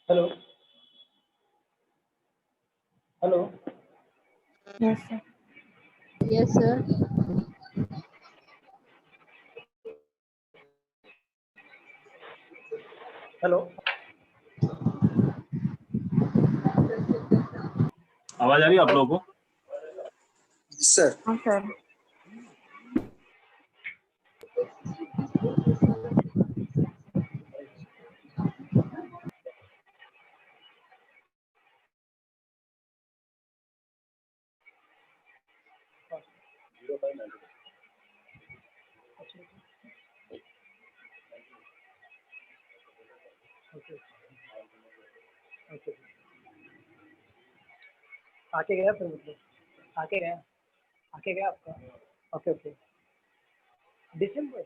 Hello hello Yes, sir. Yes, sir. Hello आवाज आ रही है आप लोगों को? सर हाँ सर। आके गया फिर मतलब आके गया आपका। ओके ओके दिसंबर।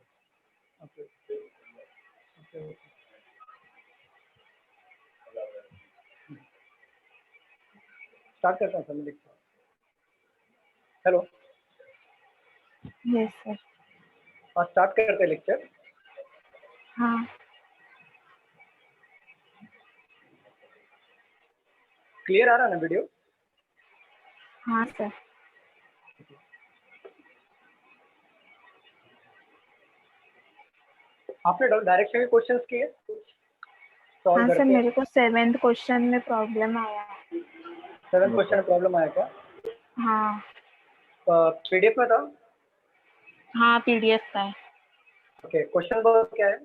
ओके ओके स्टार्ट करता हूँ सर, मैं लिखता हूँ। Hello Yes, sir. हाँ स्टार्ट करते हैं लेक्चर। हाँ क्लियर आ रहा है ना वीडियो? हाँ सर। आपने डायरेक्शन के क्वेश्चंस किए सॉल्व हाँ सर, करके? मेरे को 7th क्वेश्चन में प्रॉब्लम आया। 7 क्वेश्चन में प्रॉब्लम आया क्या? हाँ पीडीएफ में था? हाँ, PDF का है। ओके क्वेश्चन नंबर क्या है?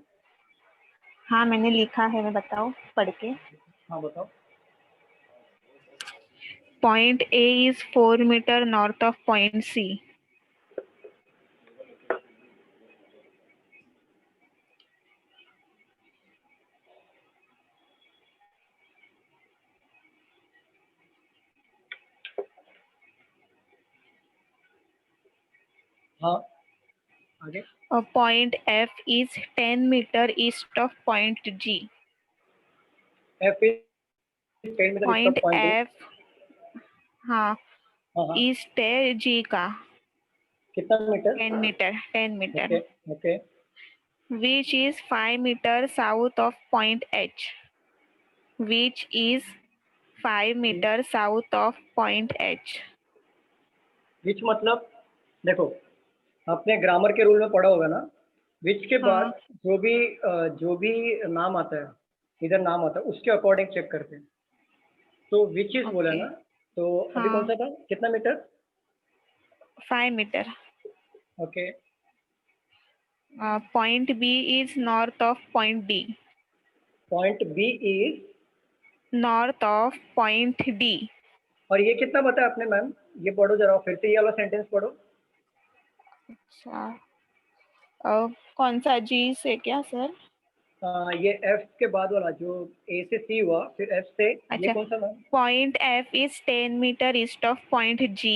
हाँ मैंने लिखा है, मैं बताओ पढ़ के। हाँ बताओ। Point A is 4 meter north of point C. हाँ आगे। Point F is 10 meter east of point G. F is 10 metre east of Point point D. F हाँ हाँ हाँ ईस्ट है G का कितना metre? 10 metre 10 okay metre, okay which is 5 meter south of point H, which is 5 meter south of point H. विच मतलब देखो, आपने grammar के रूल में पढ़ा होगा ना, विच के हाँ बाद जो भी नाम आता है, इधर नाम आता है उसके अकॉर्डिंग चेक करते हैं। तो विच इज बोला ओके ना, तो अभी हाँ कौन सा था, कितना metre? 5 meter. Okay Point B is north of point D. Point B is, North of point D. और ये कितना बताया आपने मैम? ये पढ़ो जरा फिर से, ये वाला सेंटेंस पढ़ो। अच्छा कौन सा G से क्या सर? ये एफ के बाद वाला जो ए से सी हुआ, फिर एफ से ये अच्छा कौन सा ma'am? point F is 10 meter east of point G.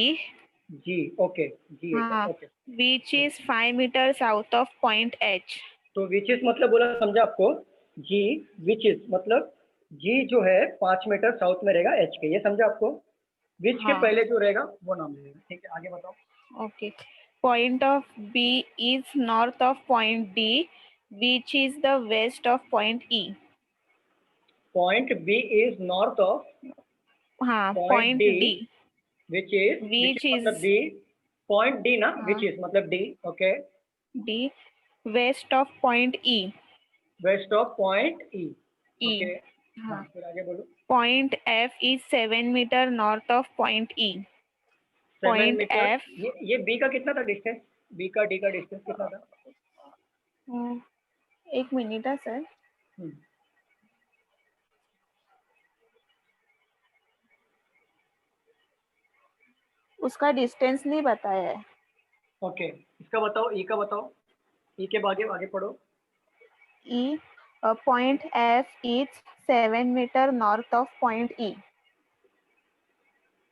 जी ओके, जी हाँ okay. which is 5 meter south of point H. तो विच इज मतलब बोला समझा आपको? जी विच इज मतलब जी जो है 5 मीटर साउथ में रहेगा एच के, ये समझा आपको? विच के हाँ पहले जो रहेगा वो नाम रहेगा। ठीक है आगे बताओ। okay. Point of B is north of point D, which is the west of point E. Point B is north of हाँ point point D, D, which is which is मतलब डी, पॉइंट डी ना, which हाँ is मतलब D. Okay D, west of point E. West of point E. E okay हाँ हाँ फिर आगे बोलो। point F is 7 meter north of point E. 7 Point metre. F ये बी का कितना था डिस्टेंस? बी का डी का डिस्टेंस कितना था? एक मिनट है सर। हम्म, उसका डिस्टेंस नहीं बताया है। ओके इसका बताओ, ई का बताओ। ई के आगे आगे पढ़ो। E point F is 7 meter north of point E.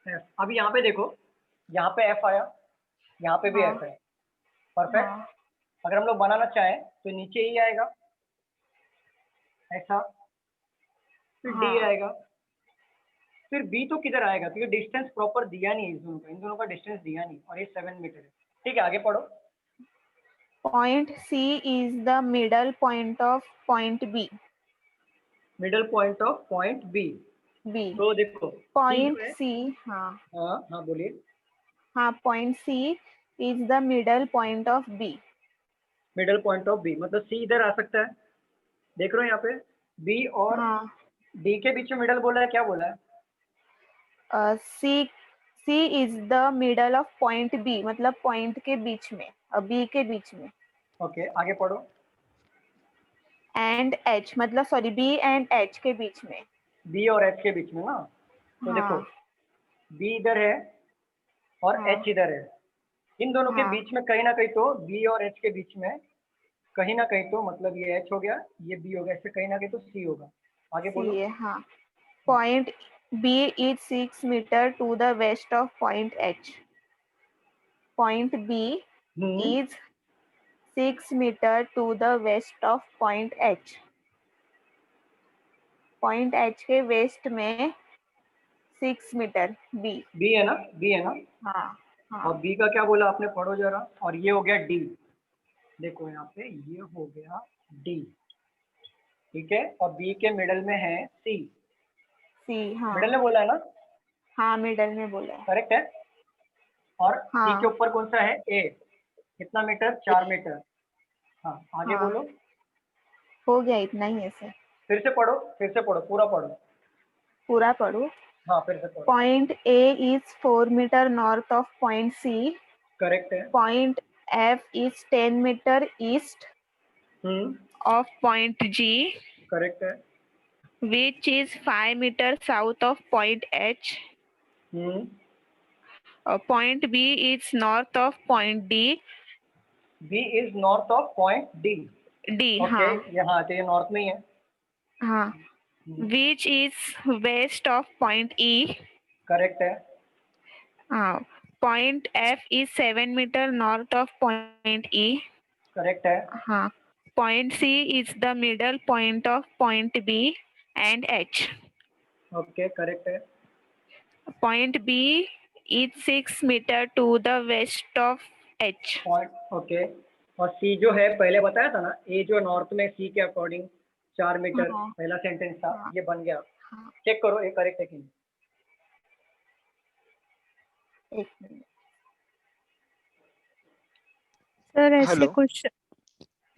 F। अभी यहाँ पे देखो, यहाँ पे एफ आया, यहाँ पे भी हाँ एफ है। परफेक्ट। हाँ अगर हम लोग बनाना चाहें तो नीचे ही आएगा ऐसा, फिर डी हाँ आएगा, फिर बी तो किधर आएगा, क्योंकि डिस्टेंस प्रॉपर दिया नहीं है इन दोनों का डिस्टेंस दिया नहीं, और ये 7 मीटर है। ठीक है आगे पढ़ो। point C is the middle point of point B. Middle point of point B. B. तो देखो पॉइंट है, सी, हाँ हाँ हाँ बोलिए। हाँ, point C is the middle point of B. Middle point of B मतलब सी इधर आ सकता है, देख रहे हो यहाँ पे बी और हाँ, डी के बीच में मिडल बोला है, क्या बोला है? C C is the middle of point B, मतलब पॉइंट के बीच में, बी के बीच में। ओके आगे पढ़ो। एंड एच, मतलब सॉरी, बी एंड एच के बीच में। बी और एच के बीच में ना, तो देखो हाँ बी इधर है और हाँ एच इधर है, इन दोनों के हाँ, बीच में कहीं ना कहीं तो बी और एच के बीच में कहीं ना कहीं तो मतलब ये एच हो गया, ये बी हो गया, इससे कहीं ना कहीं तो सी होगा। आगे सी बोलो। है, हाँ। Point B is 6 metre to the west of point H. Point B hmm is 6 meter to the west of point H. Point H के वेस्ट में 6 मीटर बी। बी है ना, बी है ना, हाँ और हाँ बी का क्या बोला आपने, पढ़ो जरा। और ये हो गया डी, देखो यहाँ पे ये हो गया डी, ठीक है, और बी के मिडल में है सी, सी, हाँ मिडल में बोला है ना, हाँ, मिडल में बोला है। करेक्ट है। और सी के हाँ ऊपर कौन सा है, ए, कितना मीटर, 4 मीटर। हाँ आगे हाँ, बोलो। हो गया, इतना ही है सर। फिर से पढ़ो, फिर से पढ़ो, पूरा पढ़ो। पूरा पढ़ो। हाँ फिर से पढ़ो। Point A is 4 metre north of point C. Correct है। Point F is 10 metre east hmm of point G, correct है। which is 5 meters south of point H. Hmm Point B is north of point D. B is north of point D. D, okay, हाँ यहाँ तो ये north में ही है। हाँ, which is west of point E. Correct है। Point F is 7 meter north of point E. Correct है। हाँ, point C is the middle point of point B and H. Okay correct है। Point B is 6 meter to the west of H. Point, okay. और सी जो है पहले बताया था ना, ए जो नॉर्थ में सी के अकॉर्डिंग 4 मीटर, हाँ पहला सेंटेंस था, हाँ ये बन गया। हाँ, चेक करो ये करेक्ट है कि नहीं। एक मिनट सर, ऐसे हेलो। कुछ।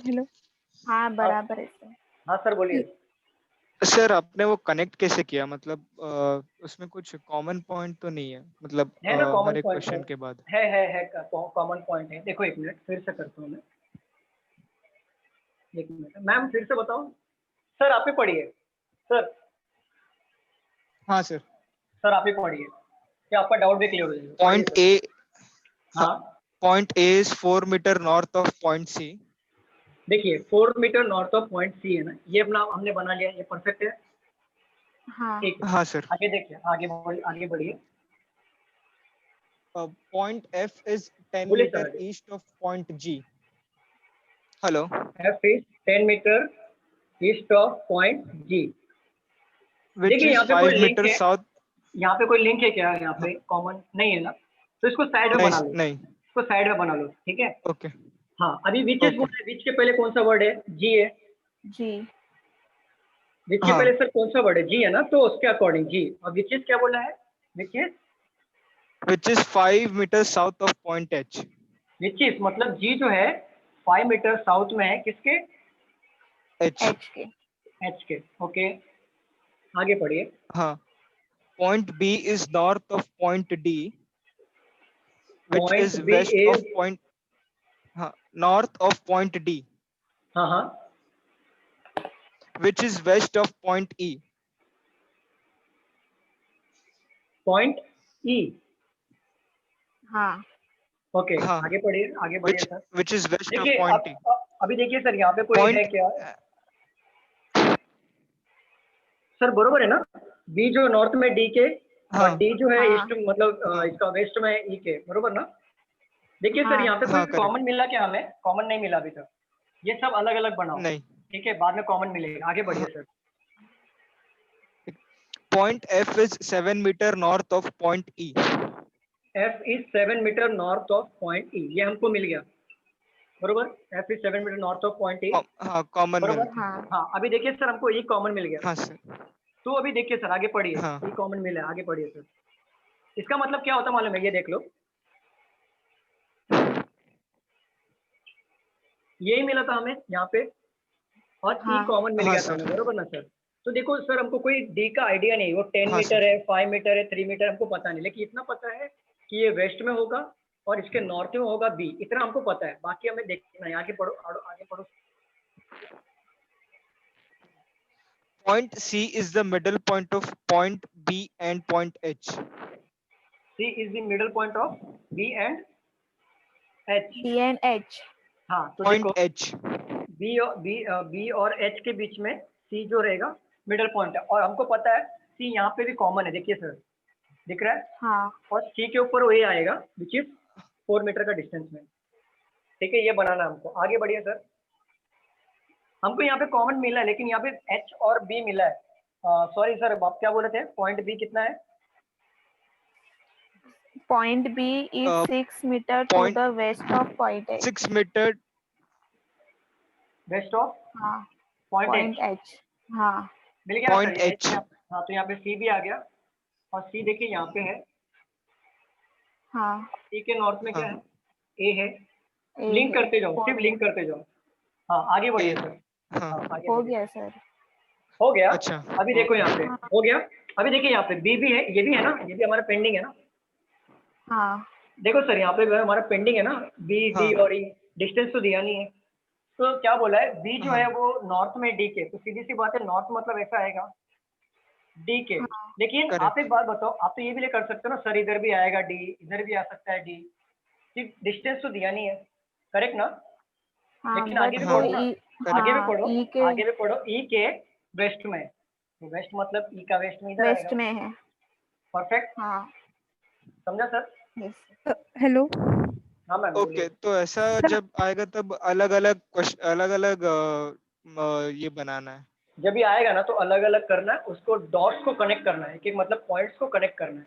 हेलो, हाँ बराबर है सर। हाँ सर बोलिए। सर आपने वो कनेक्ट कैसे किया, मतलब उसमें कुछ कॉमन पॉइंट तो नहीं है, मतलब है ना कॉमन हर एक पॉइंट, क्वेश्चन के बाद? है कॉमन पॉइंट है। देखो एक मिनट फिर से करता हूँ मैं, एक मिनट मैम फिर से बताओ। सर आप ही पढ़िए, सर हाँ सर। सर आप ही पढ़िए, क्या आपका डाउट भी क्लियर हो जाएगा। पॉइंट पढ़िए ए, सर। हाँ point A is 4 metre north of point C. देखिए 4 metre north of point C है ना, ये अपना हमने बना लिया, ये परफेक्ट है। हाँ ठीक है, हाँ सर। आगे देखिए, आगे बढ़िए। पॉइंट एफ इज 10 बोलिए सर मीटर आगे। East of point G. Hello. F is 10 metre east of point G. Which देखिए इज यहाँ पे 5 कोई लिंक मीटर है, साउथ। यहाँ पे कोई लिंक है क्या, यहाँ पे कॉमन नहीं है ना, तो इसको साइड में नहीं बना लो, नहीं। इसको साइड में बना लो, ठीक है। ओके। हाँ अभी विच इज ओके। बोल रहे, विच के पहले कौन सा वर्ड है, जी है। जी। विच के हाँ। पहले सर कौन सा वर्ड है, जी है ना, तो उसके अकॉर्डिंग जी। और विच इज क्या बोला है, which is 5 metre south of point H. Which is मतलब जी जो है 5 मीटर साउथ में है, किसके, एच। एच के। एच के। ओके आगे पढ़िए। हाँ। Point B is north of point D, which point is B west of is, point, हाँ, north of point D, हाँ हाँ which is west of point E. Point ई। हाँ ओके हाँ, आगे पढ़िए, आगे बढ़िए sir. which is west of देखिए point E. अभी देखिए सर यहाँ पे कोई है Point, क्या, सर बरोबर है ना, बी जो नॉर्थ में डी के, और हाँ डी जो है हाँ ईस्ट, मतलब हाँ इसका वेस्ट में ई के, बरोबर ना। देखिए सर हाँ यहाँ पे कोई हाँ, करेक्ट। कॉमन मिला क्या, हमें कॉमन नहीं मिला अभी तक, ये सब अलग अलग बनाओ, नहीं। ठीक है, बाद में कॉमन मिलेगा। आगे बढ़िए हाँ, sir. point F is 7 meter north of point E. F is 7 metre north of point E, ये हमको मिल गया। बरोबर, F is 7 metre north of point A, हाँ कॉमन बरोबर। मिलता है। हाँ हाँ अभी देखिए सर, हमको ई कॉमन मिल गया, हाँ सर। तो अभी देखिए सर आगे पढ़िए, हाँ। ई कॉमन मिला है, आगे पढ़िए सर। इसका मतलब क्या होता है मालूम है, ये देख लो, यही मिला था हमें यहाँ पे, और ई हाँ कॉमन मिल हाँ गया था सर। हमें, बरोबर ना सर। तो देखो सर, हमको कोई डी का आइडिया नहीं, वो 10 हाँ मीटर सर। है, 5 मीटर है, 3 मीटर, हमको पता नहीं, लेकिन इतना पता है कि ये वेस्ट में होगा और इसके नॉर्थ में होगा बी, इतना हमको पता है, बाकी हमें देखना है। आगे पढ़ो, आगे पढ़ो। Point C is the middle point of point B and point H. C is the middle point of B and H. D and H. हाँ तो Point देखो, H. बी और एच के बीच में सी जो रहेगा मिडल पॉइंट है, और हमको पता है सी यहाँ पे भी कॉमन है, देखिए सर, दिख रहा है, हाँ और सी के ऊपर वो ये आएगा विच इज 4 मीटर का डिस्टेंस में। ठीक है, ये बनाना है हमको। आगे बढ़िए सर। हमको यहाँ पे कॉमन मिला है, लेकिन यहाँ पे एच और बी मिला है। सॉरी सर, आप क्या बोले थे, पॉइंट बी कितना है? Point B is Uh, 6 metre to point- the west of point H. 6 meter. West of हाँ पॉइंट पॉइंट एच। एच। हाँ मिल गया Point सर, ये H. हाँ, तो यहाँ पे सी भी आ गया, और सी देखिए यहाँ पे है, हाँ सी के नॉर्थ में क्या हाँ। है, ए है। ए लिंक है, करते जाओ, हो सिर्फ गया। लिंक करते जाओ। हाँ आगे बढ़िए A. सर। हाँ। हाँ आगे हो बढ़िए। गया सर। हो गया। अच्छा। अभी देखो यहाँ पे हो गया। अभी देखिए यहाँ पे बी भी है, ये भी है ना, ये भी हमारा पेंडिंग है ना। हाँ देखो सर, यहाँ पे हमारा पेंडिंग है ना, बी डी हाँ। और ई, डिस्टेंस तो दिया नहीं है। तो क्या बोला है, बी जो हाँ। है वो नॉर्थ में डी के, तो सीधी सी बात है, नॉर्थ मतलब ऐसा आएगा डी के। हाँ लेकिन Correct. आप एक बात बताओ, आप तो ये भी ले कर सकते हो ना सर, इधर भी आएगा डी, इधर भी आ सकता है डी, सिर्फ डिस्टेंस तो दिया नहीं है, करेक्ट ना। हाँ लेकिन आगे भी बट पढ़ो वो ना, ई, आगे भी हाँ पढ़ो, ई के आगे भी पढ़ो, ई के वेस्ट में, तो वेस्ट मतलब ई का वेस्ट में इधर वेस्ट आएगा। में है। परफेक्ट, हाँ समझा सर? यस। हेलो हाँ मैम ओके बोलिए। तो ऐसा जब आएगा तब अलग अलग अलग अलग ये बनाना है। जब भी आएगा ना, तो अलग अलग करना है, उसको डॉट्स को कनेक्ट करना है, कि मतलब पॉइंट्स को कनेक्ट करना है,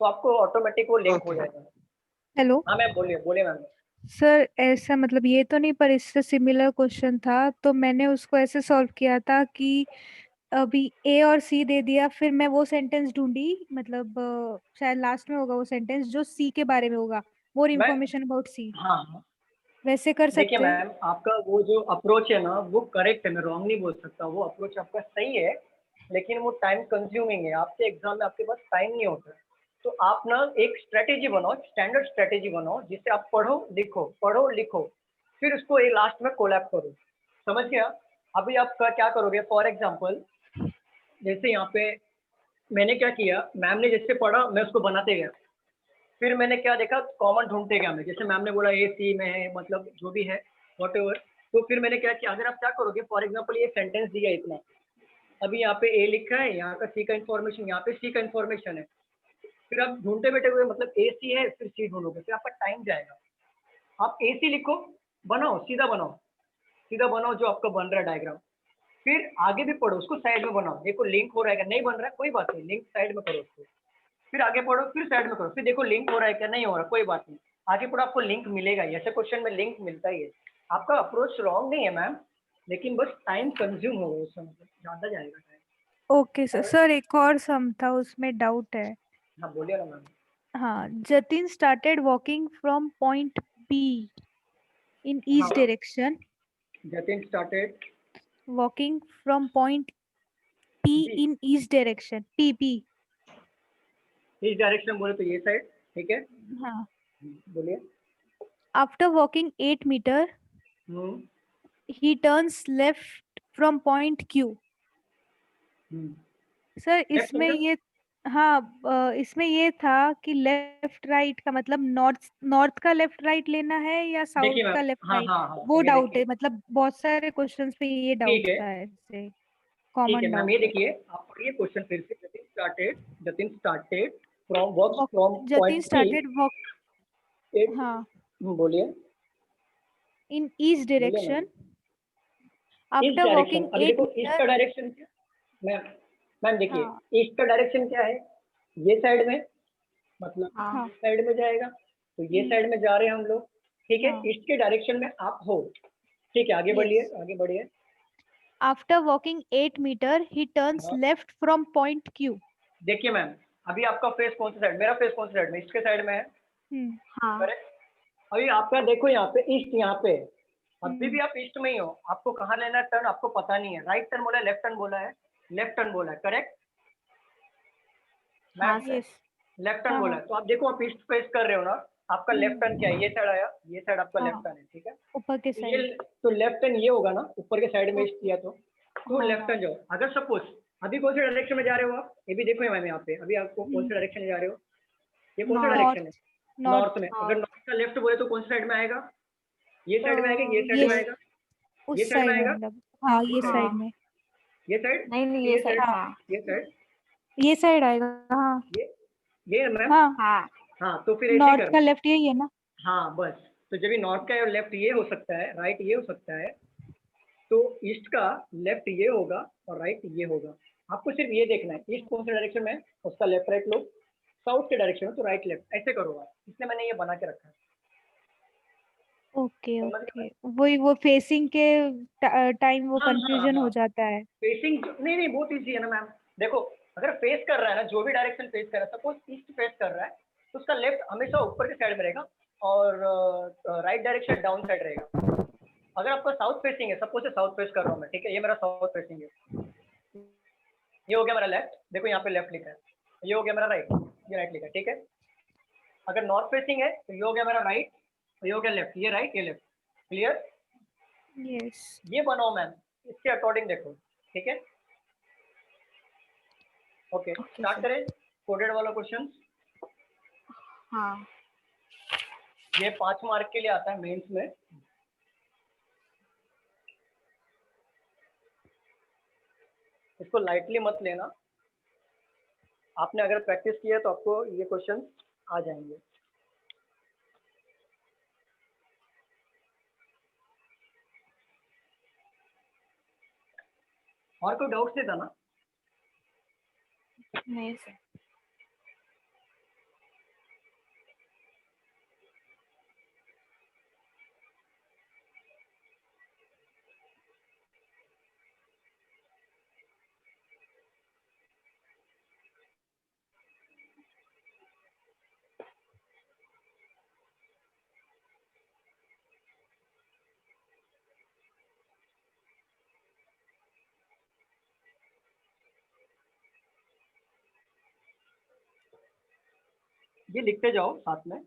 तो आपको ऑटोमेटिक वो लिंक हो Okay. जाएगा। हेलो हाँ मैम बोलिए, बोलिए मैम। सर, ऐसा मतलब ये तो नहीं, पर इससे सिमिलर क्वेश्चन था, तो मैंने उसको ऐसे सॉल्व किया था कि अभी ए और सी दे दिया, फिर मैं वो सेंटेंस ढूंढी, मतलब शायद लास्ट में होगा वो सेंटेंस जो सी के बारे में होगा, मोर मैं इन्फॉर्मेशन अबाउट सी। हाँ हाँ, वैसे कर देखिए सकते हैं? मैम, आपका वो जो अप्रोच है ना, वो करेक्ट है, मैं रॉन्ग नहीं बोल सकता, वो अप्रोच आपका सही है, लेकिन वो टाइम कंज्यूमिंग है, आपके एग्जाम में आपके पास टाइम नहीं होता है। तो आप ना एक स्ट्रेटेजी बनाओ, स्टैंडर्ड स्ट्रेटेजी बनाओ, जिससे आप पढ़ो लिखो, फिर उसको एक लास्ट में कोलैप करो, समझ गया। अभी आप क्या करोगे, फॉर एग्जाम्पल जैसे यहाँ पे मैंने क्या किया, मैम ने जैसे पढ़ा मैं उसको बनाते गया, फिर मैंने क्या देखा, कॉमन ढूंढते गया मैं, जैसे मैम ने बोला ए सी में है, मतलब जो भी है वॉट एवर, तो फिर मैंने क्या किया, अगर आप क्या करोगे, फॉर एग्जाम्पल ये सेंटेंस दिया इतना, अभी यहाँ पे ए लिखा है, यहाँ का सी का इन्फॉर्मेशन, यहाँ पे सी का इन्फॉर्मेशन है, फिर आप ढूंढते बैठे हुए, मतलब ए सी है, फिर सी ढूंढोगे, फिर आपका टाइम जाएगा। आप ए सी लिखो, बनाओ, सीधा बनाओ जो आपका बन रहा है डायग्राम, फिर आगे भी पढ़ो, उसको साइड में बनाओ, देखो लिंक हो रहा है क्या, नहीं बन रहा है कोई बात नहीं, लिंक साइड में करो उसको, फिर आगे पढ़ो, फिर साइड में करो, फिर देखो लिंक हो रहा है क्या, नहीं हो रहा कोई बात नहीं, आगे पढ़ो, आपको लिंक मिलेगा ही, ऐसे क्वेश्चन में लिंक मिलता ही है। आपका अप्रोच रॉन्ग नहीं है मैम, लेकिन बस टाइम कंज्यूम होगा उसमें, मतलब ज़्यादा जाएगा टाइम। Okay sir. सर एक और सम था, उसमें डाउट है। हाँ बोलिए ना मैम। हाँ, Jatin started walking from point B in each हाँ, direction, Jatin started walking from point P जी, in each direction, PP. इस डायरेक्शन बोले तो ये साइड, ठीक है, हाँ. बोलिए। After walking 8 meter, hmm he turns left from point Q. Sir left इसमें मतलब, ये, हाँ, इसमें ये था कि लेफ्ट राइट का मतलब नॉर्थ नॉर्थ का लेफ्ट राइट लेना है या देखिए साउथ मैम, का लेफ्ट हाँ राइट, हाँ हाँ, वो ये डाउट है, देखिए, मतलब बहुत सारे क्वेश्चंस पे ये ठीक डाउट है, था, ऐसे ठीक है कॉमन मैम, ये डाउट है। देखिए, आप पढ़िए क्वेश्चन फिर से। Jatin started from work from Jatin point P, started walk, हाँ, बोलिए, इन ईच बोलिए मैम। डायरेक्शन इस आफ्टर डायरेक्शन, वॉकिंग अभी 8 देखो ईस्ट मीटर। का डायरेक्शन क्या, मैम मैम देखिए, हाँ ईस्ट का डायरेक्शन क्या है, ये साइड में, मतलब हाँ हाँ ये साइड में जाएगा, तो ये हम्म, साइड में जा रहे हैं हम लोग, ठीक है, हाँ। ईस्ट के डायरेक्शन में आप हो, ठीक है, आगे बढ़िए, Yes. आगे बढ़िए। After walking 8 meter, he turns हाँ। left from point Q. देखिए मैम, अभी आपका फेस कौन सा साइड, मेरा फेस कौन सा साइड में, इसके साइड में है, हाँ करेक्ट। अभी आपका देखो यहाँ पे ईस्ट, यहाँ पे अभी हम्म। भी आप ईस्ट में ही हो, आपको कहाँ लेना है टर्न आपको पता नहीं है, राइट टर्न बोला है, लेफ्ट टर्न बोला है, लेफ्ट टर्न बोला है, करेक्ट हाँ ma'am, sir. Yes. Left turn हाँ, बोला हाँ। है, तो आप देखो आप ईस्ट फेस कर रहे हो ना, आपका लेफ्ट टर्न क्या है, ये साइड आया, ये साइड आपका हाँ। लेफ्ट टर्न है, ठीक है। ऊपर के तो ये साइड। तो लेफ्ट टर्न ये होगा ना, ऊपर के साइड में ईस्ट किया तो हाँ, लेफ्ट हाँ। टर्न जाओ। अगर सपोज अभी कौन से डायरेक्शन में जा रहे हो आप, ये भी देखो मैम यहाँ पे, अभी आपको कौन से डायरेक्शन में जा रहे हो, ये कौन सा डायरेक्शन है, North. नॉर्थ में। अगर नॉर्थ का लेफ्ट बोले तो कौन सी साइड में आएगा, ये साइड में आएगा, ये साइड ये में आएगा, उस ये साइड में साइड में आएगा, मतलब, हाँ ये हाँ। साइड में, ये साइड, नहीं नहीं, ये ये साइड। साइड, हाँ ये साइड, ये साइड आएगा। हाँ ये मैम, हाँ। हाँ हाँ, तो फिर ऐसे ही नॉर्थ करना। का लेफ्ट यही है ना। हाँ बस, तो जब ये नॉर्थ का है और लेफ्ट ये हो सकता है, राइट ये हो सकता है, तो ईस्ट का लेफ्ट ये होगा और राइट ये होगा। आपको सिर्फ ये देखना है ईस्ट कौन से डायरेक्शन में है, उसका लेफ्ट राइट लो, साउथ के डायरेक्शन में तो राइट लेफ्ट, ऐसे करो आप, इसलिए मैंने ये बना के रखा है। ओके समझ गए? ओके, वही वो फेसिंग के टाइम वो हाँ हाँ कंफ्यूजन हाँ, हो जाता है। फेसिंग नहीं नहीं, बहुत ईजी है ना मैम। देखो अगर फेस कर रहा है ना, जो भी डायरेक्शन फेस कर रहा है, सपोज ईस्ट फेस कर रहा है, तो उसका लेफ्ट हमेशा ऊपर के साइड में रहेगा और राइट डायरेक्शन डाउन साइड रहेगा। अगर आपका साउथ फेसिंग है, सपोज से साउथ फेस कर रहा हूँ मैं, ठीक है, ये मेरा साउथ फेसिंग है, ये हो गया मेरा लेफ्ट, देखो यहाँ पे लेफ्ट लिखा है, ये हो गया मेरा राइट, ये राइट लिखा है, ठीक है। अगर नॉर्थ फेसिंग है तो ये हो गया मेरा राइट, ये हो गया लेफ्ट, ये राइट ये लेफ्ट, क्लियर। यस। ये बनाओ मैम, इसके अकॉर्डिंग देखो, ठीक है। Okay, okay start sir. करें कोडेड वाला क्वेश्चन। हाँ ये 5 मार्क के लिए आता है मेंस में। इसको लाइटली मत लेना, आपने अगर प्रैक्टिस किया तो आपको ये क्वेश्चन आ जाएंगे। और कोई डाउट नहीं था ना? नहीं सर। ये लिखते जाओ साथ में।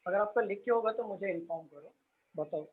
अगर आपका लिख के होगा तो मुझे इन्फॉर्म करो, बताओ।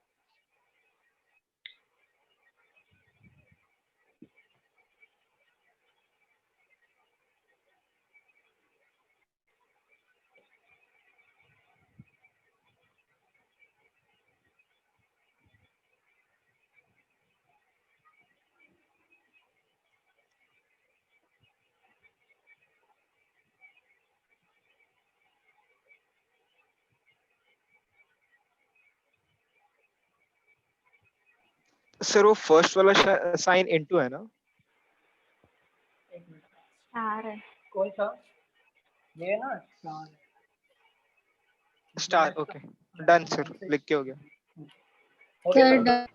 सर वो फर्स्ट वाला साइन इनटू है ना? एक मिनट, स्टार है। कौन सा? ये ना star. Star, okay done sir, लिख के हो गया। हो गया सर सर?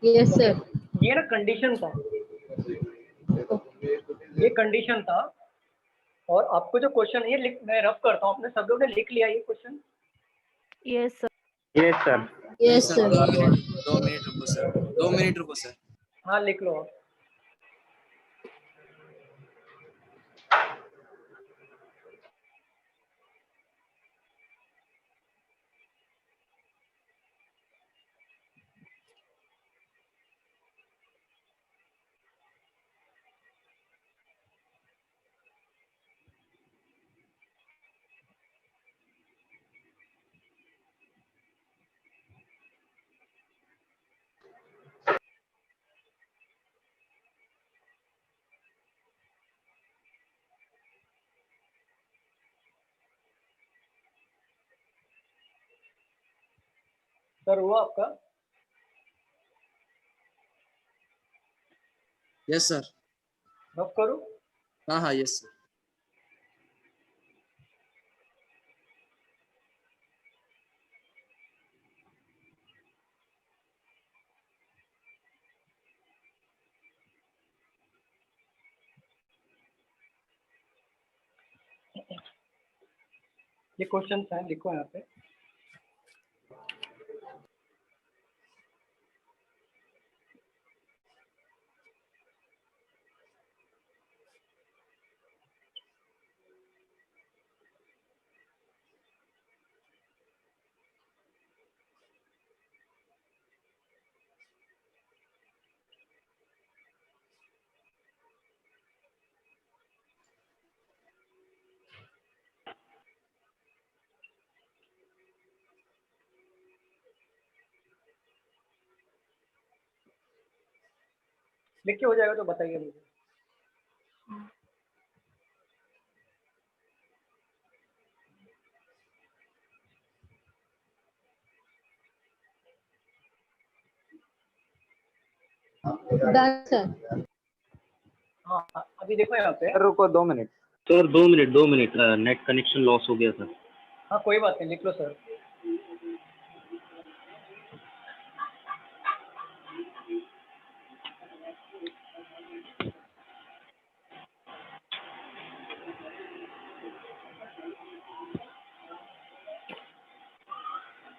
Yes sir. ये ना कंडीशन था, ये कंडीशन था। और आपको जो क्वेश्चन है ये लिख, मैं रफ करता हूँ, आपने सब लोग ने लिख लिया ये question? Yes sir. Yes sir. Yes sir. 2 minute रुको सर, 2 मिनट रुको सर। हाँ लिख लो आप। सर हुआ आपका? Yes sir. रफ करूँ? हाँ हाँ यस सर। ये क्वेश्चन है, लिखो यहाँ पे। लिख के हो जाएगा तो बताइए मुझे। Done sir. हाँ अभी देखो यहाँ पे। सर रुको 2 minute. Sir 2 minute net connection loss हो गया सर। हाँ कोई बात नहीं, लिख लो सर।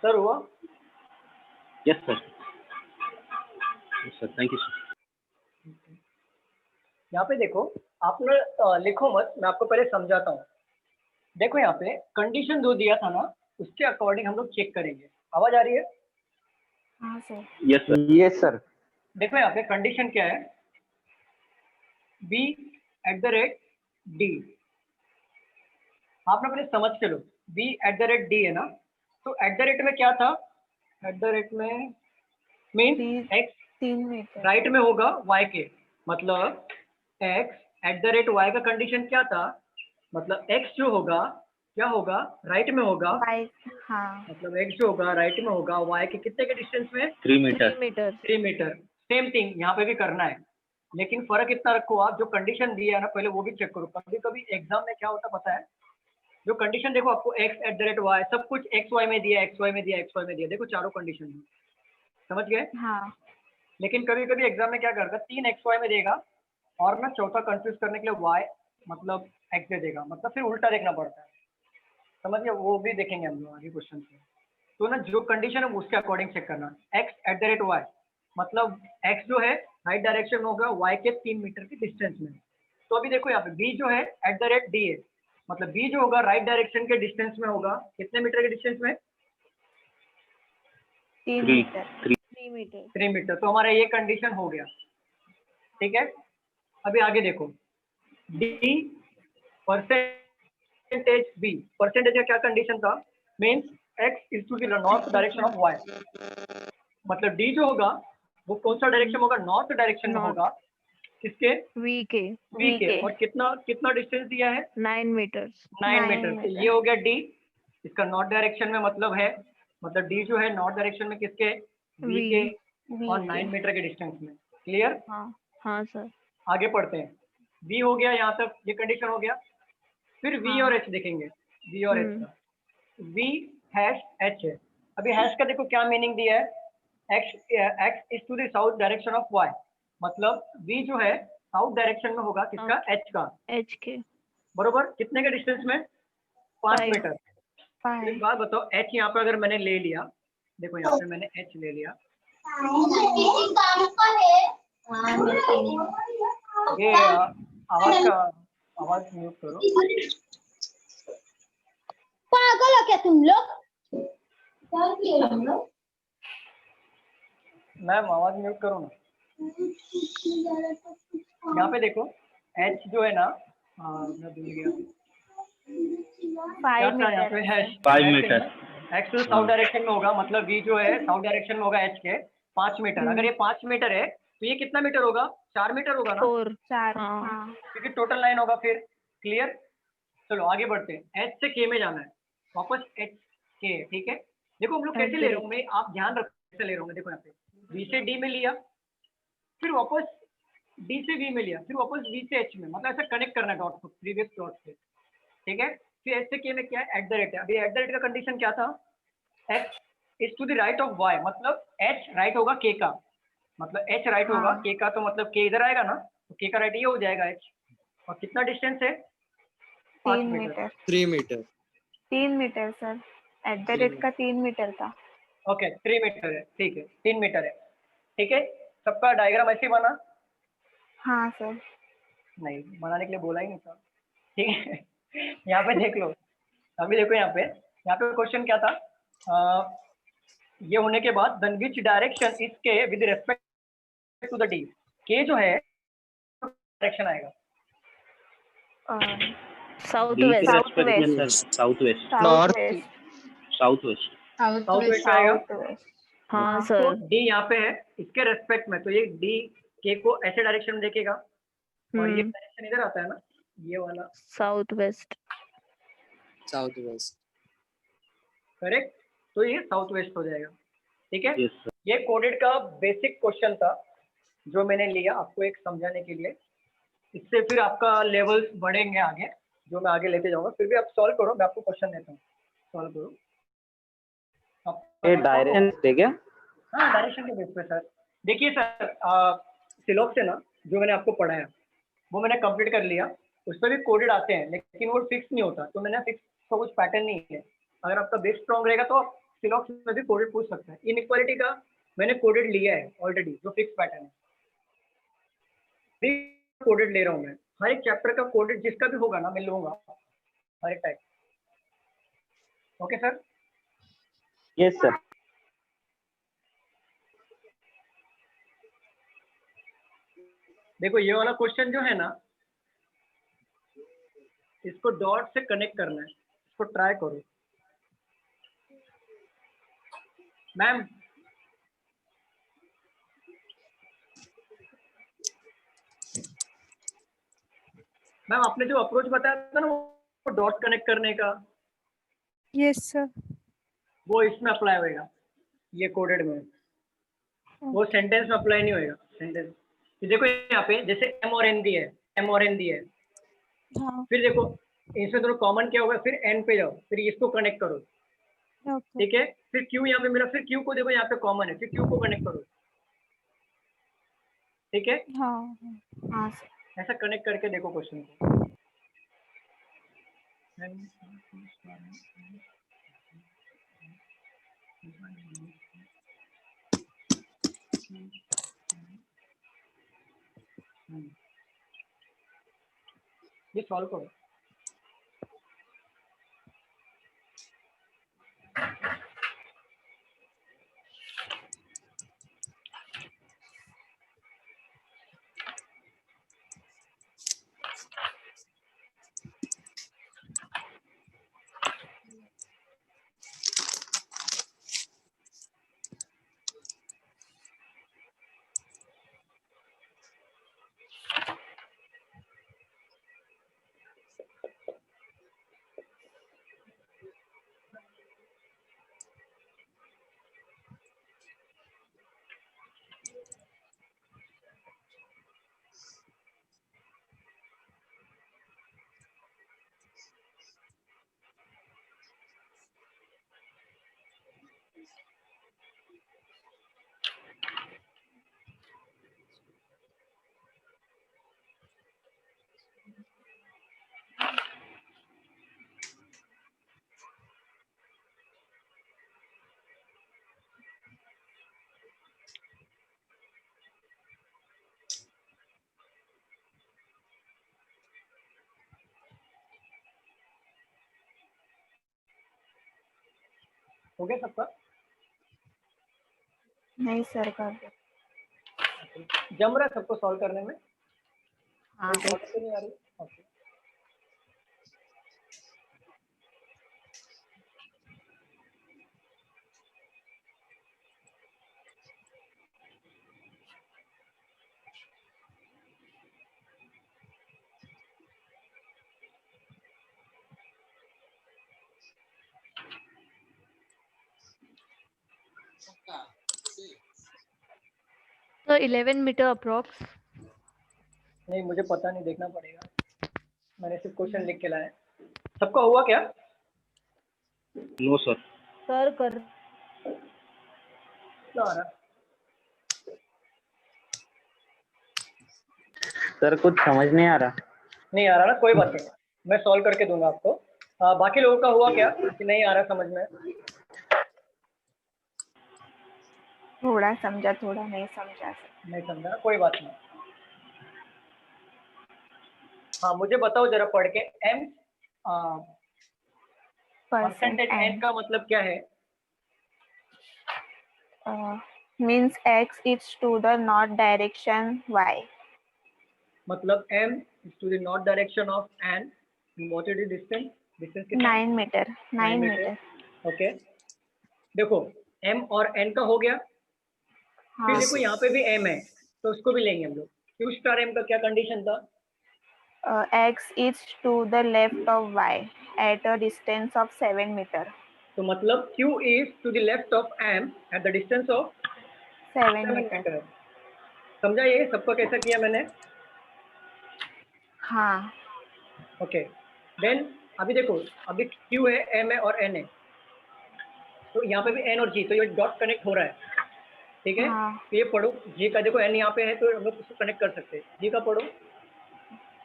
सर हुआ? Yes sir. Yes sir, thank you sir. यहाँ पे देखो, आप ना लिखो मत, मैं आपको पहले समझाता हूँ। देखो यहाँ पे कंडीशन जो दिया था ना, उसके अकॉर्डिंग हम लोग चेक करेंगे। आवाज आ रही है? हाँ sir. Yes sir. Yes sir. देखो यहाँ पे कंडीशन क्या है, b@d। आप लोग पहले समझ के लो, b@d है ना, तो @ में क्या था? @ में मीन x 3 मीटर। राइट में होगा y के, मतलब x @y का कंडीशन क्या था? मतलब x जो होगा क्या होगा? राइट में होगा, हाँ। मतलब x जो होगा राइट में होगा, y के कितने के डिस्टेंस में? 3 मीटर। 3 मीटर। सेम थिंग यहाँ पे भी करना है, लेकिन फर्क इतना रखो, आप जो कंडीशन दिया है ना पहले वो भी चेक करो। कभी कभी एग्जाम में क्या होता पता है, जो कंडीशन देखो आपको x @ y सब कुछ xy में दिया, xy में दिया, xy में दिया, देखो चारों कंडीशन समझ गए? हाँ। लेकिन कभी कभी एग्जाम में क्या करता, 3 xy में देगा और ना चौथा कंफ्यूज करने के लिए y मतलब x दे देगा, मतलब फिर उल्टा देखना पड़ता है। समझ गए? वो भी देखेंगे हम लोग आगे क्वेश्चन में। तो ना जो कंडीशन है उसके अकॉर्डिंग चेक करना। x @ y मतलब x जो है राइट डायरेक्शन में होगा, y के 3 मीटर के डिस्टेंस में। तो अभी देखो यहाँ पे b जो है @ d है, मतलब b जो होगा राइट डायरेक्शन के डिस्टेंस में होगा, कितने मीटर के डिस्टेंस में? 3 3 मीटर। 3 मीटर। तो हमारा ये कंडीशन हो गया, ठीक है। अभी आगे देखो, d परसेंटेज b, परसेंटेज का क्या कंडीशन था? Means x is to the north direction of y, मतलब d जो होगा वो कौन सा डायरेक्शन होगा? नॉर्थ डायरेक्शन में होगा। किसके? वी के। v के। और कितना कितना डिस्टेंस दिया है? 9 मीटर। 9 मीटर। तो ये हो गया d, इसका नॉर्थ डायरेक्शन में मतलब है, मतलब d जो है नॉर्थ डायरेक्शन में किसके? v के। V और के 9 मीटर के डिस्टेंस में। क्लियर? हाँ सर। आगे पढ़ते हैं। V हो गया, यहाँ तक ये कंडीशन हो गया। फिर V और H देखेंगे, V और H का। V हैश H है। अभी हैश का देखो क्या मीनिंग दिया है, x is to the south direction of y, मतलब V जो है साउथ डायरेक्शन में होगा, किसका? H का। H के बरोबर, कितने के डिस्टेंस में? 5 5 मीटर। तो एक बात बताओ, H यहाँ पर अगर मैंने ले लिया, देखो यहाँ पे मैंने H ले लिया, ये आवाज म्यूट करो। पागल हो क्या तुम लोग? क्या किए हम लोग? मैम आवाज म्यूट करो ना। यहाँ पे देखो H जो है ना, मैं भूल गया क्या 5 था यहाँ पे, मीटर। 5 मीटर। एक्स तो साउथ डायरेक्शन में होगा, मतलब V जो है साउथ डायरेक्शन में होगा H के 5 मीटर। अगर ये 5 मीटर है तो ये कितना मीटर होगा? 4 मीटर होगा ना, 4 हाँ। क्योंकि टोटल लाइन होगा फिर। क्लियर? चलो आगे बढ़ते हैं। H से K में जाना है, वापस H K, ठीक है। देखो हम लोग कैसे ले रहे होंगे, आप ध्यान रखो कैसे ले रहे होंगे। देखो यहाँ पे V से D में लिया, फिर वापस D से V में लिया, फिर वापस V से H में, मतलब ऐसा कनेक्ट करना है डॉट को प्रीवियस डॉट से, ठीक है। फिर H से K में क्या है? एट द रेट है। अभी एट द रेट का कंडीशन क्या था? X is to the right of Y, मतलब H राइट होगा K का, मतलब H राइट होगा K का, तो मतलब K इधर आएगा ना, तो K का राइट ये हो जाएगा H। और कितना डिस्टेंस है? 5 metre. 3 metre. 3 metre sir, at the rate का 3 मीटर था। ओके 3 मीटर है, ठीक है 3 मीटर है, ठीक है। सबका डायग्राम ऐसे ही बना? हाँ सर। नहीं, बनाने के लिए बोला ही नहीं था, ठीक है। यहाँ पे देख लो, अभी देखो यहाँ पे क्वेश्चन क्या था, ये होने के बाद then which direction is K with respect to the D. K जो है डायरेक्शन आएगा, साउथ डी के वेस्ट। रेस्पेक्ट में sir south west. North south west. South west आएगा। हाँ तो सर। डी यहाँ पे है, इसके रेस्पेक्ट में, तो ये डी के को ऐसे डायरेक्शन में देखेगा, और ये डायरेक्शन इधर आता है ना, ये वाला south west. South waste. Correct, तो ये साउथ वेस्ट हो जाएगा, ठीक है। Yes sir. ये कोडेड का बेसिक क्वेश्चन था जो मैंने लिया आपको एक समझाने के लिए। इससे फिर आपका लेवल बढ़ेंगे आगे, जो मैं आगे लेते जाऊंगा। फिर भी आप सॉल्व करो, मैं आपको क्वेश्चन देता हूँ, सॉल्व करो। ये डायरेक्शन थे क्या? हाँ डायरेक्शन के बेस पे सर। देखिए सर, सिलॉक से ना जो मैंने आपको पढ़ाया वो मैंने कंप्लीट कर लिया, उस पर भी कोडेड आते हैं, लेकिन वो फिक्स नहीं होता, तो मैंने फिक्स का कुछ पैटर्न नहीं है। अगर आपका बेस स्ट्रॉन्ग रहेगा तो आप सिलॉक में भी कोडेड पूछ सकते हैं। इनइक्वालिटी का मैंने कोडेड लिया है ऑलरेडी, जो फिक्स पैटर्न है, कोडेड ले रहा हूँ मैं। हर एक चैप्टर का कोडेड जिसका भी होगा ना मैं लूंगा, हर एक type. Okay sir? Yes sir. देखो ये वाला क्वेश्चन जो है ना, इसको डॉट से कनेक्ट करना है, इसको ट्राई करो। मैम मैम आपने जो अप्रोच बताया था ना वो डॉट कनेक्ट करने का, यस सर। वो इसमें अप्लाई होएगा, ये कोडेड में, वो सेंटेंस में अप्लाई नहीं होएगा। सेंटेंस देखो यहाँ पे जैसे एम और एन दिया है, एम और एन दिया है, हाँ फिर देखो इसमें दोनों कॉमन क्या होगा, फिर एन पे जाओ, फिर इसको कनेक्ट करो, ओके ठीक है। फिर क्यू यहाँ पे मिला, फिर क्यू को देखो यहाँ पे कॉमन है, फिर क्यू को कनेक्ट करो, ठीक है। हाँ हाँ ऐसा कनेक्ट करके देखो क्वेश्चन को। ये सॉल्व करो। हो गया सबका? नहीं सर कर दो। जम रहा है सबको सॉल्व करने में? हाँ कोई प्रॉब्लम तो नहीं आ रही? ओके। So 11 meter approx. नहीं मुझे पता नहीं, देखना पड़ेगा, मैंने सिर्फ क्वेश्चन लिख के लाया है। सबका हुआ क्या? No sir. सर कर क्या आ रहा? सर कुछ समझ नहीं आ रहा। नहीं आ रहा ना, कोई बात नहीं, मैं सॉल्व करके दूंगा आपको। बाकी लोगों का हुआ क्या कि नहीं आ रहा समझ में? थोड़ा समझा थोड़ा नहीं समझा सर। नहीं समझा ना, कोई बात नहीं। हाँ मुझे बताओ जरा पढ़ के, एम परसेंटेज एन का मतलब क्या है? Means x is to the north direction y. मतलब m is to the north direction of n. What is the distance? Distance कितना? 9 meter. 9 meter. ओके देखो m और n का हो गया। हाँ फिर देखो यहाँ पे भी m है तो उसको भी लेंगे हम लोग। q स्टार m का क्या कंडीशन था? x is to the left of y at a distance of 7 meter. तो मतलब q is to the left of m at the distance of 7 7 meter. Metre. समझा ये सबका कैसा किया मैंने? हाँ ओके देन अभी देखो, अभी q है, m है और n है, तो यहाँ पे भी n और g, तो ये डॉट कनेक्ट हो रहा है, ठीक है? हाँ। तो ये पढ़ो g का, देखो n यहाँ पे है तो हम लोग इसको कनेक्ट कर सकते हैं। g का पढ़ो,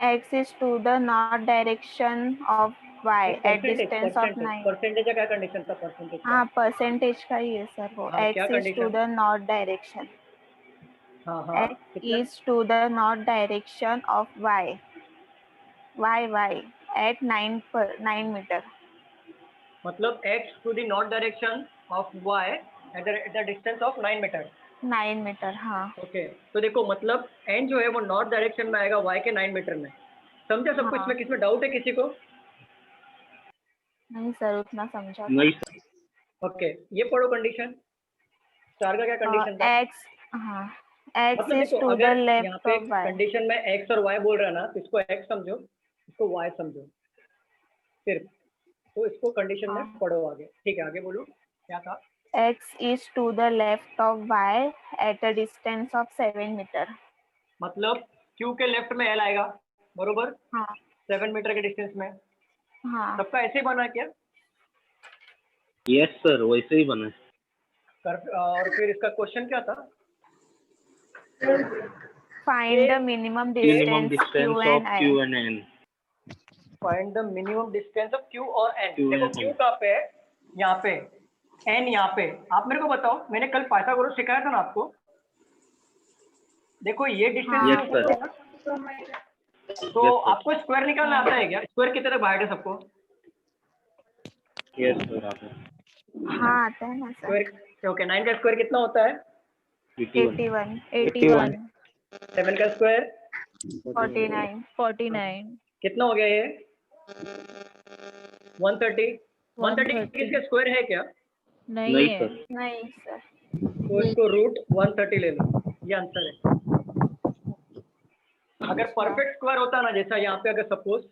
x is to the north direction of y at distance of 9. Percentage का क्या कंडीशन था? परसेंटेज हाँ परसेंटेज का ही है सर वो। हाँ, क्या x is to condition? the north direction. हाँ हाँ x कितना? is to the north direction of y at 9 meter. मतलब x to the north direction of y at the distance of 9 metre. 9 meter हाँ। Okay तो देखो मतलब n जो है वो नॉर्थ डायरेक्शन में आएगा y के 9 मीटर में। समझा सबको? हाँ। इसमें किसमें डाउट है किसी को? नहीं सर उतना समझा। नहीं सर। ओके ये पढ़ो कंडीशन। स्टार का क्या कंडीशन था? x हाँ x मतलब is देखो to the अगर यहाँ left पे of y. कंडीशन में x और y बोल रहा है ना, तो इसको x समझो, इसको y समझो सिर्फ, तो इसको कंडीशन में हाँ। पढ़ो आगे। ठीक है आगे बोलो क्या था? x is to the left of y at a distance of 7 meter. मतलब q के लेफ्ट में l आएगा, बरोबर? हाँ 7 मीटर के डिस्टेंस में। हाँ। सबका ऐसे ही बना क्या? यस सर वैसे ही बना है। और फिर इसका क्वेश्चन क्या था? Find the minimum minimum distance distance q of and Q n. And N. Find the minimum distance of q और n। Q देखो and q N। कहाँ पे है? यहाँ पे। n यहाँ पे। आप मेरे को बताओ, मैंने कल पाइथागोरस सिखाया था ना आपको? देखो ये डिस्टेंस यस सर। तो आपको स्क्वायर निकालना आता है क्या? स्क्वायर कितने तक बाहर है सबको? यस सर आप। हाँ आता है ना सर। स्क्वायर ओके, 9 का स्क्वायर कितना होता है? 81. 81. 7 का स्क्वायर 49. 49. कितना हो गया ये? 130। 130 किसका स्क्वायर है क्या? नहीं नहीं है। सर। नहीं सर। तो इसको रूट 130 ले लो, ये आंसर है। अगर परफेक्ट स्क्वायर होता ना, जैसा यहाँ पे अगर सपोज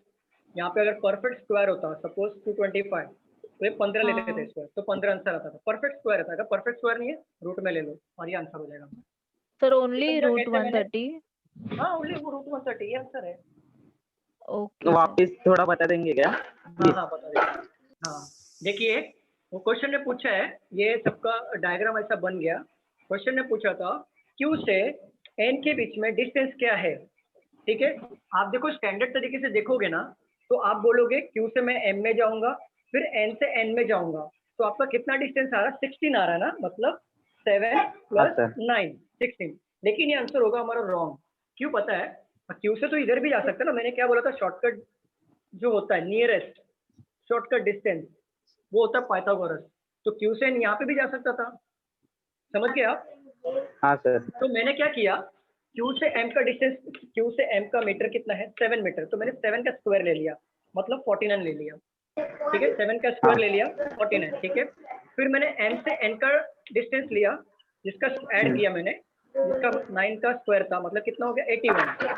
यहाँ पे अगर परफेक्ट स्क्वायर होता, सपोज 225, तो ये 15 लेते थे स्क्वायर, तो 15 आंसर आता था। परफेक्ट स्क्वायर आता है। अगर परफेक्ट स्क्वायर नहीं है, रूट में ले लो और ये आंसर हो जाएगा। सर ओनली समझा रूट कैसे मैंने? 130. हाँ ओनली रूट 130 ये आंसर है। ओके वापस थोड़ा बता देंगे क्या? हाँ हाँ बता दीजिए। हाँ देखिए वो क्वेश्चन ने पूछा है, ये सबका डायग्राम ऐसा बन गया। क्वेश्चन ने पूछा था Q से N के बीच में डिस्टेंस क्या है, ठीक है? आप देखो स्टैंडर्ड तरीके से देखोगे ना, तो आप बोलोगे Q से मैं M में जाऊंगा, फिर N से N में जाऊंगा, तो आपका कितना डिस्टेंस आ रहा है? 16 आ रहा है ना, मतलब 7 + 9 16। लेकिन ये आंसर होगा हमारा रॉन्ग। क्यों पता है? Q से तो इधर भी जा सकता है ना। मैंने क्या बोला था? शॉर्टकट जो होता है, नियरेस्ट शॉर्टकट डिस्टेंस, वो होता है पाइथागोरस। तो Q से N यहाँ पे भी जा सकता था, समझ गए आप? हाँ सर। तो मैंने क्या किया, Q से M का डिस्टेंस, Q से M का मीटर कितना है, 7 मीटर, तो मैंने 7 का स्क्वायर ले लिया, मतलब 49 ले लिया, ठीक है, 7 का स्क्वायर ले लिया 49, ठीक है। फिर मैंने M से N का डिस्टेंस लिया, जिसका ऐड किया मैंने, जिसका 9 का स्क्वायर था, मतलब कितना हो गया 81,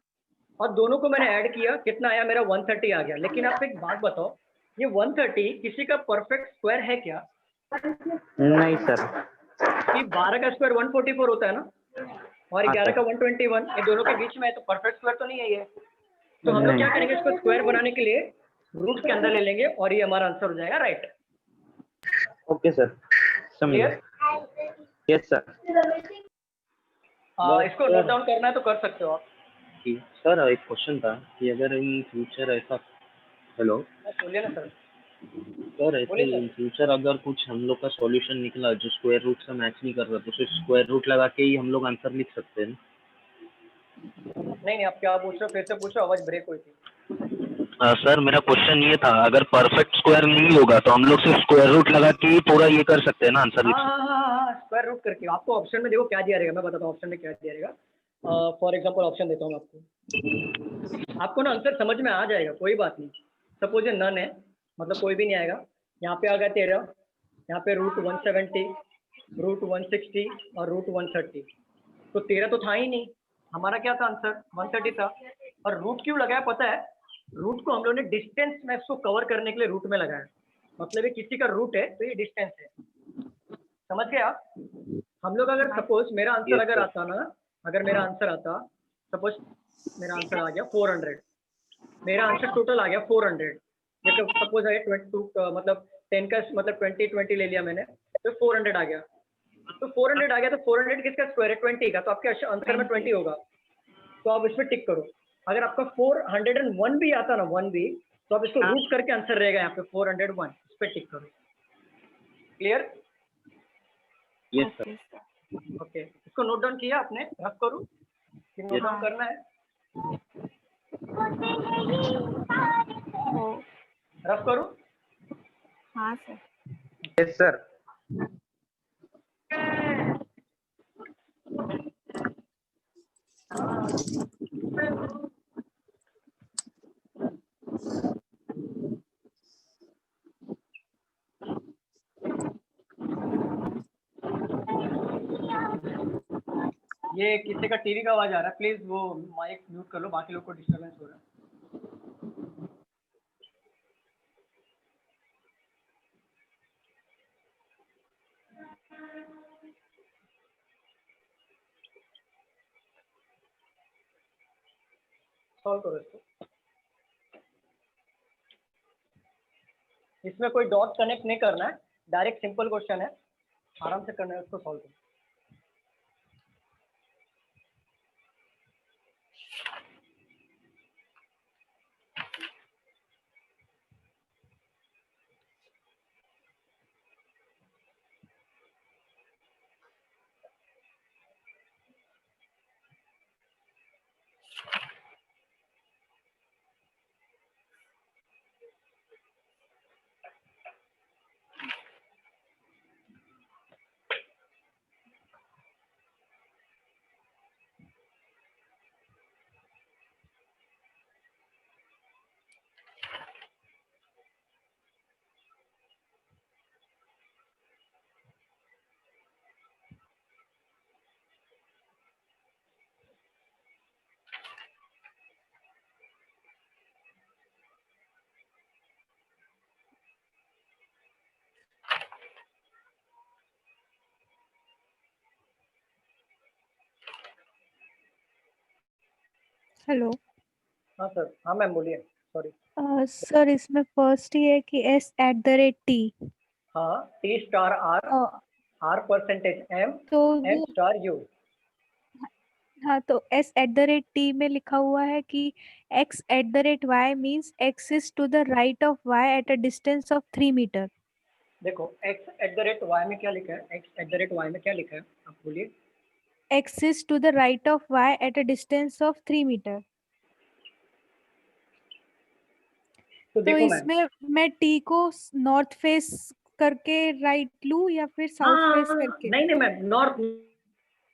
और दोनों को मैंने ऐड किया, कितना आया मेरा 130 आ गया। लेकिन आप एक बात बताओ, ये 130 किसी का परफेक्ट स्क्वायर है क्या? नहीं सर। कि 12 का स्क्वायर 144 होता है ना, और 11 का 121, ये दोनों के बीच में है, तो परफेक्ट स्क्वायर तो नहीं है ये। तो हम लोग क्या करेंगे, इसको स्क्वायर बनाने के लिए रूट के अंदर ले लेंगे और ये हमारा आंसर हो जाएगा, राइट? ओके सर, समझ क्लियर? Yes sir. इसको नोट डाउन करना है तो कर सकते हो आप। सर एक क्वेश्चन था कि अगर इन फ्यूचर ऐसा, हेलो बोलिए ना सर। सर, ऐसे बोलिए सर। इन फ्यूचर अगर कुछ हम लोग का सॉल्यूशन निकला जो स्क्वायर रूट से मैच नहीं कर रहा, तो सिर्फ स्क्वायर रूट लगा के ही हम लोग आंसर लिख सकते हैं ना? नहीं, आप क्या पूछ रहे हो, फिर से पूछो, आवाज ब्रेक हुई थी। सर मेरा क्वेश्चन ये था, अगर परफेक्ट स्क्वायर नहीं होगा तो हम लोग सिर्फ स्क्वायर रूट लगा के ही पूरा ये कर सकते हैं ना, आंसर लिख सकते हैं? हाँ, स्क्वायर रूट करके। आपको ऑप्शन में देखो क्या दिया रहेगा, मैं बताता हूँ ऑप्शन में क्या दिया रहेगा। फॉर एग्जांपल ऑप्शन देता हूँ आपको ना आंसर समझ में आ जाएगा, कोई बात नहीं। सपोज ये नन है, मतलब कोई भी नहीं आएगा। यहाँ पे आ गया 13, यहाँ पे रूट 170, रूट 160 और रूट 130, तो 13 तो था ही नहीं, हमारा क्या था आंसर 130 था। और रूट क्यों लगाया पता है? रूट को हम लोग ने डिस्टेंस में इसको कवर करने के लिए रूट में लगाया, मतलब ये किसी का रूट है तो ये डिस्टेंस है, समझ गए आप? हम लोग अगर सपोज मेरा आंसर अगर आता ना, अगर मेरा आंसर आता, सपोज मेरा आंसर आ गया 400, मेरा आंसर टोटल आ गया 400, जैसे सपोज है 22, मतलब 10 का मतलब 20 ले लिया मैंने, तो 400 आ गया। तो 400 आ गया, तो 400 किसका स्क्वायर है 20 का, तो आपके आंसर में 20 होगा, तो आप इसमें टिक करो। अगर आपका 401 भी आता ना, 1 भी, तो आप इसको रूट करके आंसर रहेगा यहाँ पे 401, इस पे टिक करो। क्लियर? Yes sir. ओके, इसको नोट डाउन किया आपने? रफ करूँ कि नोट डाउन करना है? रफ करूँ? हाँ सर। Yes sir. ये किसी का टीवी का आवाज आ रहा है, प्लीज वो माइक म्यूट कर लो, बाकी लोग को डिस्टर्बेंस हो रहा है। सॉल्व करो इसको। इसमें कोई डॉट कनेक्ट नहीं करना है, डायरेक्ट सिंपल क्वेश्चन है, आराम से करना है, उसको सॉल्व करो। हेलो हाँ सर। हाँ मैम बोलिए, सॉरी। सर, इसमें फर्स्ट ही है कि s@t। हाँ, T star R, R percentage M, तो एम वो स्टार यू। हाँ, तो s@t में लिखा हुआ है कि x@y means x is to the right of y at a distance of 3 metre. देखो x@y में क्या लिखा है, x@y में क्या लिखा है, आप बोलिए। x is to the right of y at a distance of 3 metre. तो तो देखो मैम, इसमें मैं t को नॉर्थ फेस करके राइट लूं या फिर साउथ फेस करके? नहीं नहीं ma'am, north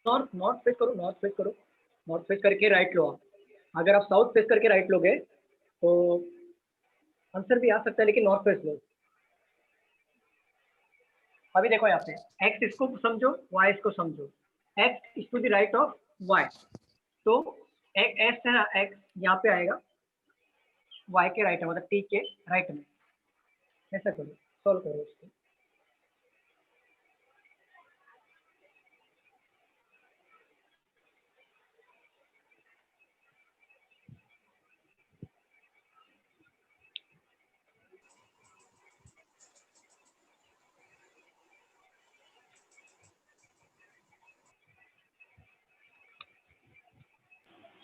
north north face करो, नॉर्थ फेस करो, नॉर्थ फेस करके राइट लो आप। अगर आप साउथ फेस करके राइट लोगे तो आंसर भी आ सकता है, लेकिन नॉर्थ फेस लो। अभी देखो यहाँ पे x इसको समझो, y इसको समझो। x is to the right of y, तो x है ना, x यहाँ पे आएगा y के राइट में, मतलब t के राइट में। ऐसा करो, सॉल्व करो इसको।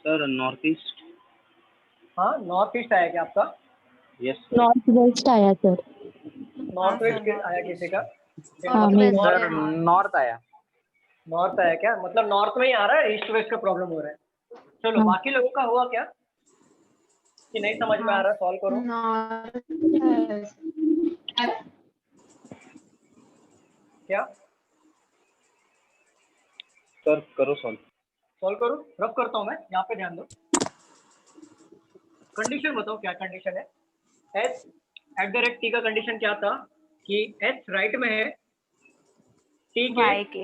Sir north east. हाँ, नॉर्थ ईस्ट आया क्या आपका? यस नॉर्थ वेस्ट आया सर। नॉर्थ हाँ, वेस्ट सर, आया किसी का? हाँ, मेरा। सर नॉर्थ आया। नॉर्थ आया क्या? मतलब नॉर्थ में ही आ रहा है, ईस्ट वेस्ट का प्रॉब्लम हो रहा है। चलो हाँ। बाकी लोगों का हुआ क्या कि नहीं समझ में आ रहा? सॉल्व करो। क्या सर करो सॉल्व। सॉल्व करो, रफ करता हूँ मैं, यहाँ पे ध्यान दो। कंडीशन बताओ, क्या कंडीशन है? H eight the rate T का कंडीशन क्या था कि एच राइट में है टी के, y के।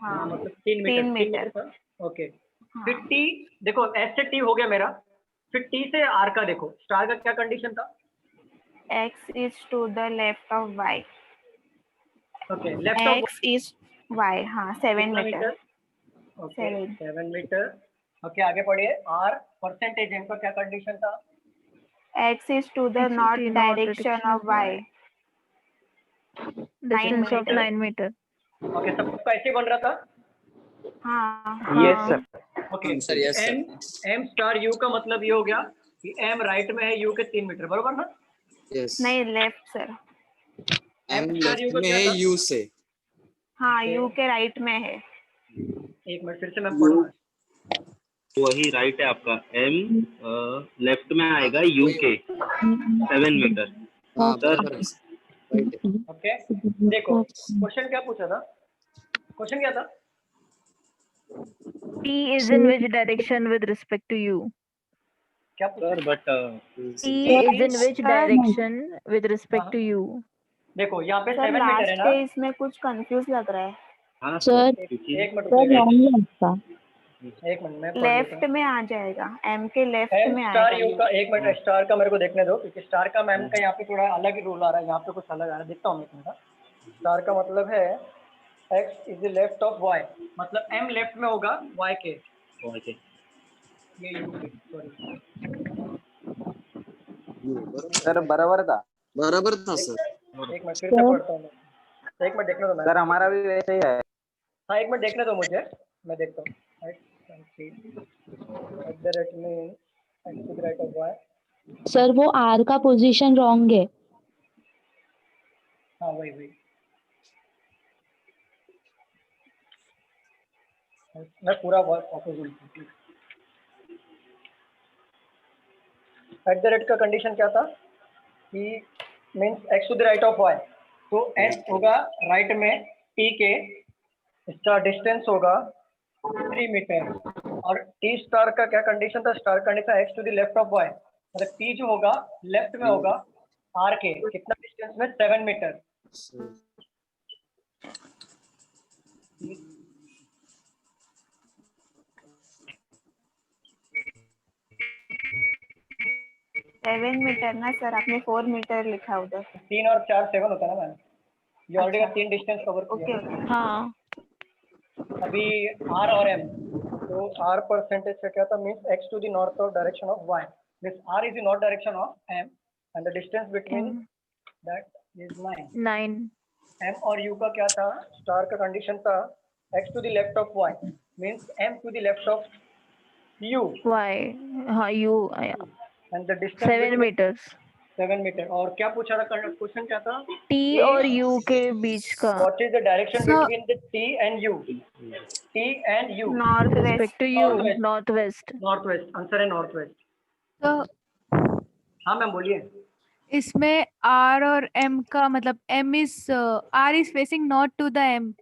हाँ, मतलब 3 मीटर, 3 मीटर। था। ओके, हाँ, फिर टी, देखो एच से टी हो गया मेरा, फिर टी से आर का देखो, स्टार का क्या कंडीशन था? x is to the left of y. Okay, left of x is y, हाँ 7 मीटर। ओके, 7। 7 मीटर। ओके, आगे पढ़िए। आर परसेंटेज एम का क्या कंडीशन था? x is to the X north is the north direction direction of of y. Distance of meter. 9 meter. Okay, सब कुछ कैसे बन रहा था? हाँ, yes sir. Okay, Sir, yes, sir. M star U का मतलब ये हो गया कि एम राइट में है यू के 3 मीटर, बरोबर ना? Yes. नहीं left sir. M star left U का में क्या है था? U से। हाँ, Okay. u के राइट में है। एक मिनट, फिर से मैं पढ़ूंगा। वही राइट है आपका। एम लेफ्ट में आएगा यू के 7 मीटर। हाँ सर बराबर है राइट है। ओके, देखो क्वेश्चन क्या पूछा था? क्वेश्चन क्या था? T is in which direction with respect to u? क्या पूछा? Sir but T is in which direction with respect to u? देखो यहाँ पे सर 7 मीटर है लास्ट ना? पे इसमें कुछ कंफ्यूज लग रहा है। हाँ सर, सर क्योंकि एक मिनट सर रुको, रॉन्ग है इसका। एक मिनट मैं पढ़ लेफ्ट लेता हूँ। में आ जाएगा, m के लेफ्ट एम में स्टार आएगा यू u। का, एक मिनट स्टार का मेरे को देखने दो, क्योंकि स्टार का मैम का यहाँ पे थोड़ा अलग रूल आ रहा है, यहाँ पे कुछ अलग आ रहा है, देखता हूँ मैं। स्टार का मतलब है x is the left of y, मतलब m लेफ्ट में होगा y के, ओके ये u के, सॉरी। सर बराबर था। बराबर था सर। एक मिनट फिर से पढ़ता हूँ मैं, एक मिनट देखने दो मैं। सर हमारा भी वैसे ही है। हाँ, एक मिनट देखने दो मुझे, मैं देखता हूँ। एट द रेट में x to the right of y। Sir वो आर का पोजीशन रॉन्ग है। हाँ वही वही, मैं पूरा work opposite. At the rate का कंडीशन क्या था कि means x to the right of y, तो s होगा राइट में t के, इसका डिस्टेंस होगा 3 मीटर, और t स्टार का क्या कंडीशन था? Star condition x to the left of y, मतलब t जो होगा लेफ्ट में होगा r के, कितना डिस्टेंस में? 7 मीटर। 7 मीटर ना सर, आपने 4 मीटर लिखा उधर। 3 और 4 7 होता है ना मैम, ये ऑलरेडी अच्छा। 3 डिस्टेंस कवर किया। Okay okay. हाँ। अभी r और m, तो r परसेंटेज का क्या था? Means x to the north of direction of y, means r is the north direction of m and the distance between that is 9। 9. m और u का क्या था? स्टार का कंडीशन था x to the left of y, means m to the left of u Y. हाँ u. And the distance 7 meters. 7 metre. और क्या पूछा था? क्वेश्चन क्या था? T और U के बीच का. What is the direction Sir- between the t and u? t and u, north west. Respect to you. Northwest. Northwest. North waste. Answer है नॉर्थ वेस्ट। तो हाँ मैम बोलिए। इसमें R और M का मतलब R is facing not to the M.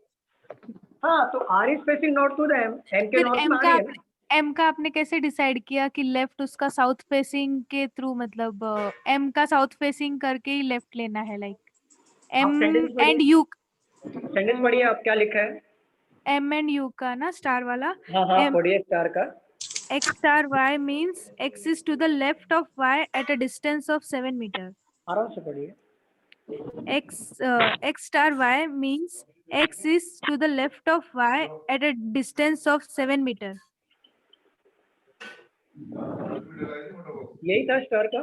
हाँ, तो R is facing north to the M के फिर नॉर्थ M में आ का रही है ना। M का आपने कैसे डिसाइड किया कि लेफ्ट उसका साउथ फेसिंग के थ्रू, मतलब M का साउथ फेसिंग करके ही लेफ्ट लेना है, लाइक आप M सेंटेंस एंड पढ़िए, U, सेंटेंस पढ़िए, आप क्या लिखा है। M एंड U का ना स्टार वाला, हाँ हाँ, M पढ़िए स्टार का। X star Y means X is to the left of Y at a distance of 7 meter. आराम से पढ़िए। X star Y means X is to the left of Y at a distance of 7 meter. यही था star का।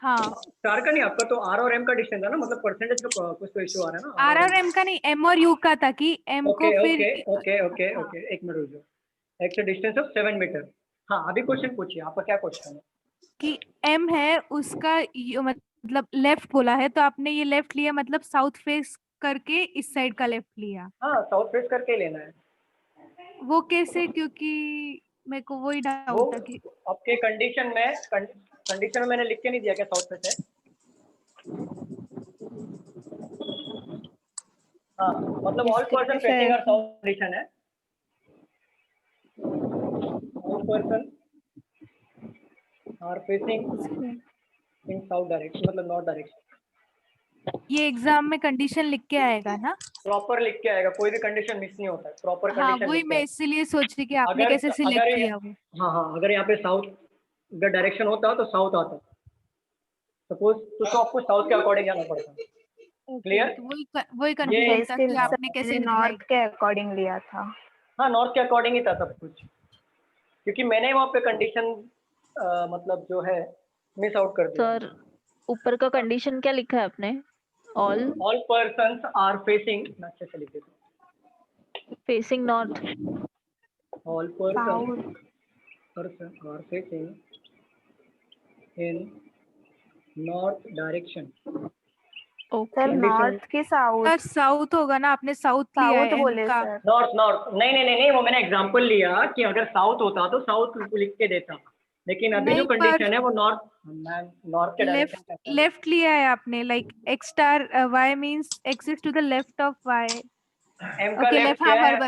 हाँ, star का नहीं, आपका तो R और M का डिस्टेंस है ना, मतलब परसेंटेज का कुछ तो इशू आ रहा है ना। R और M का नहीं, M और U का था कि M को ओके फिर ओके ओके ओके हाँ, ओके, एक मिनट रुक जाओ। X distance of 7 metre. हाँ, अभी क्वेश्चन पूछिए, आपका क्या क्वेश्चन है। कि M है उसका मतलब लेफ्ट बोला है, तो आपने ये लेफ्ट लिया मतलब साउथ फेस करके इस साइड का लेफ्ट लिया। हाँ, साउथ फेस करके ही लेना है वो कैसे, क्योंकि मेरे को वही वो। डाउट था कि आपके कंडीशन में मैंने लिख के नहीं दिया क्या साउथ फेस है। हाँ, मतलब ऑल इसके पर्सन लिए फेसिंग आर शायद साउथ कंडीशन है। All person are facing in south direction, मतलब नॉर्थ डायरेक्शन। ये एग्जाम में कंडीशन लिख के आएगा ना। प्रॉपर लिख के आएगा, कोई भी कंडीशन मिस नहीं होता है, प्रॉपर हाँ, कंडीशन वही लिख के मैं आएगा। इसीलिए सोच रही कि आपने अगर कैसे सिलेक्ट अगर किया वो। हाँ हाँ, अगर यहाँ पे साउथ का डायरेक्शन होता तो साउथ आता सपोज, तो आपको साउथ के अकॉर्डिंग जाना पड़ता। क्लियर। तो वही ये कंफ्यूजन था इसके कि लिए आपने कैसे मैंने डिसाइड। नॉर्थ के अकॉर्डिंग लिया था। हाँ, नॉर्थ के अकॉर्डिंग ही था सब कुछ, क्योंकि मैंने वहाँ पे कंडीशन मतलब जो है मिस आउट कर दिया। सर ऊपर का कंडीशन क्या लिखा है आपने? ऑल पर्सन्स आर फेसिंग, अच्छे से लिखे थे। Facing north. All person are facing in north direction. Okay sir north की साउथ, साउथ होगा ना, आपने साउथ लिया साउथ है बोले का। सर। नॉर्थ नॉर्थ नहीं नहीं नहीं नहीं, वो मैंने एग्जांपल लिया कि अगर साउथ होता तो साउथ लिख के देता, लेकिन अभी जो नहीं, पर कंडीशन है वो नॉर्थ, मैम नॉर्थ के डायरेक्शन का है। लेफ्ट लिया है आपने, like X star Y means X is to the left of Y। M का ओके, लेफ्ट लेफ्ट, हाँ, क्या है।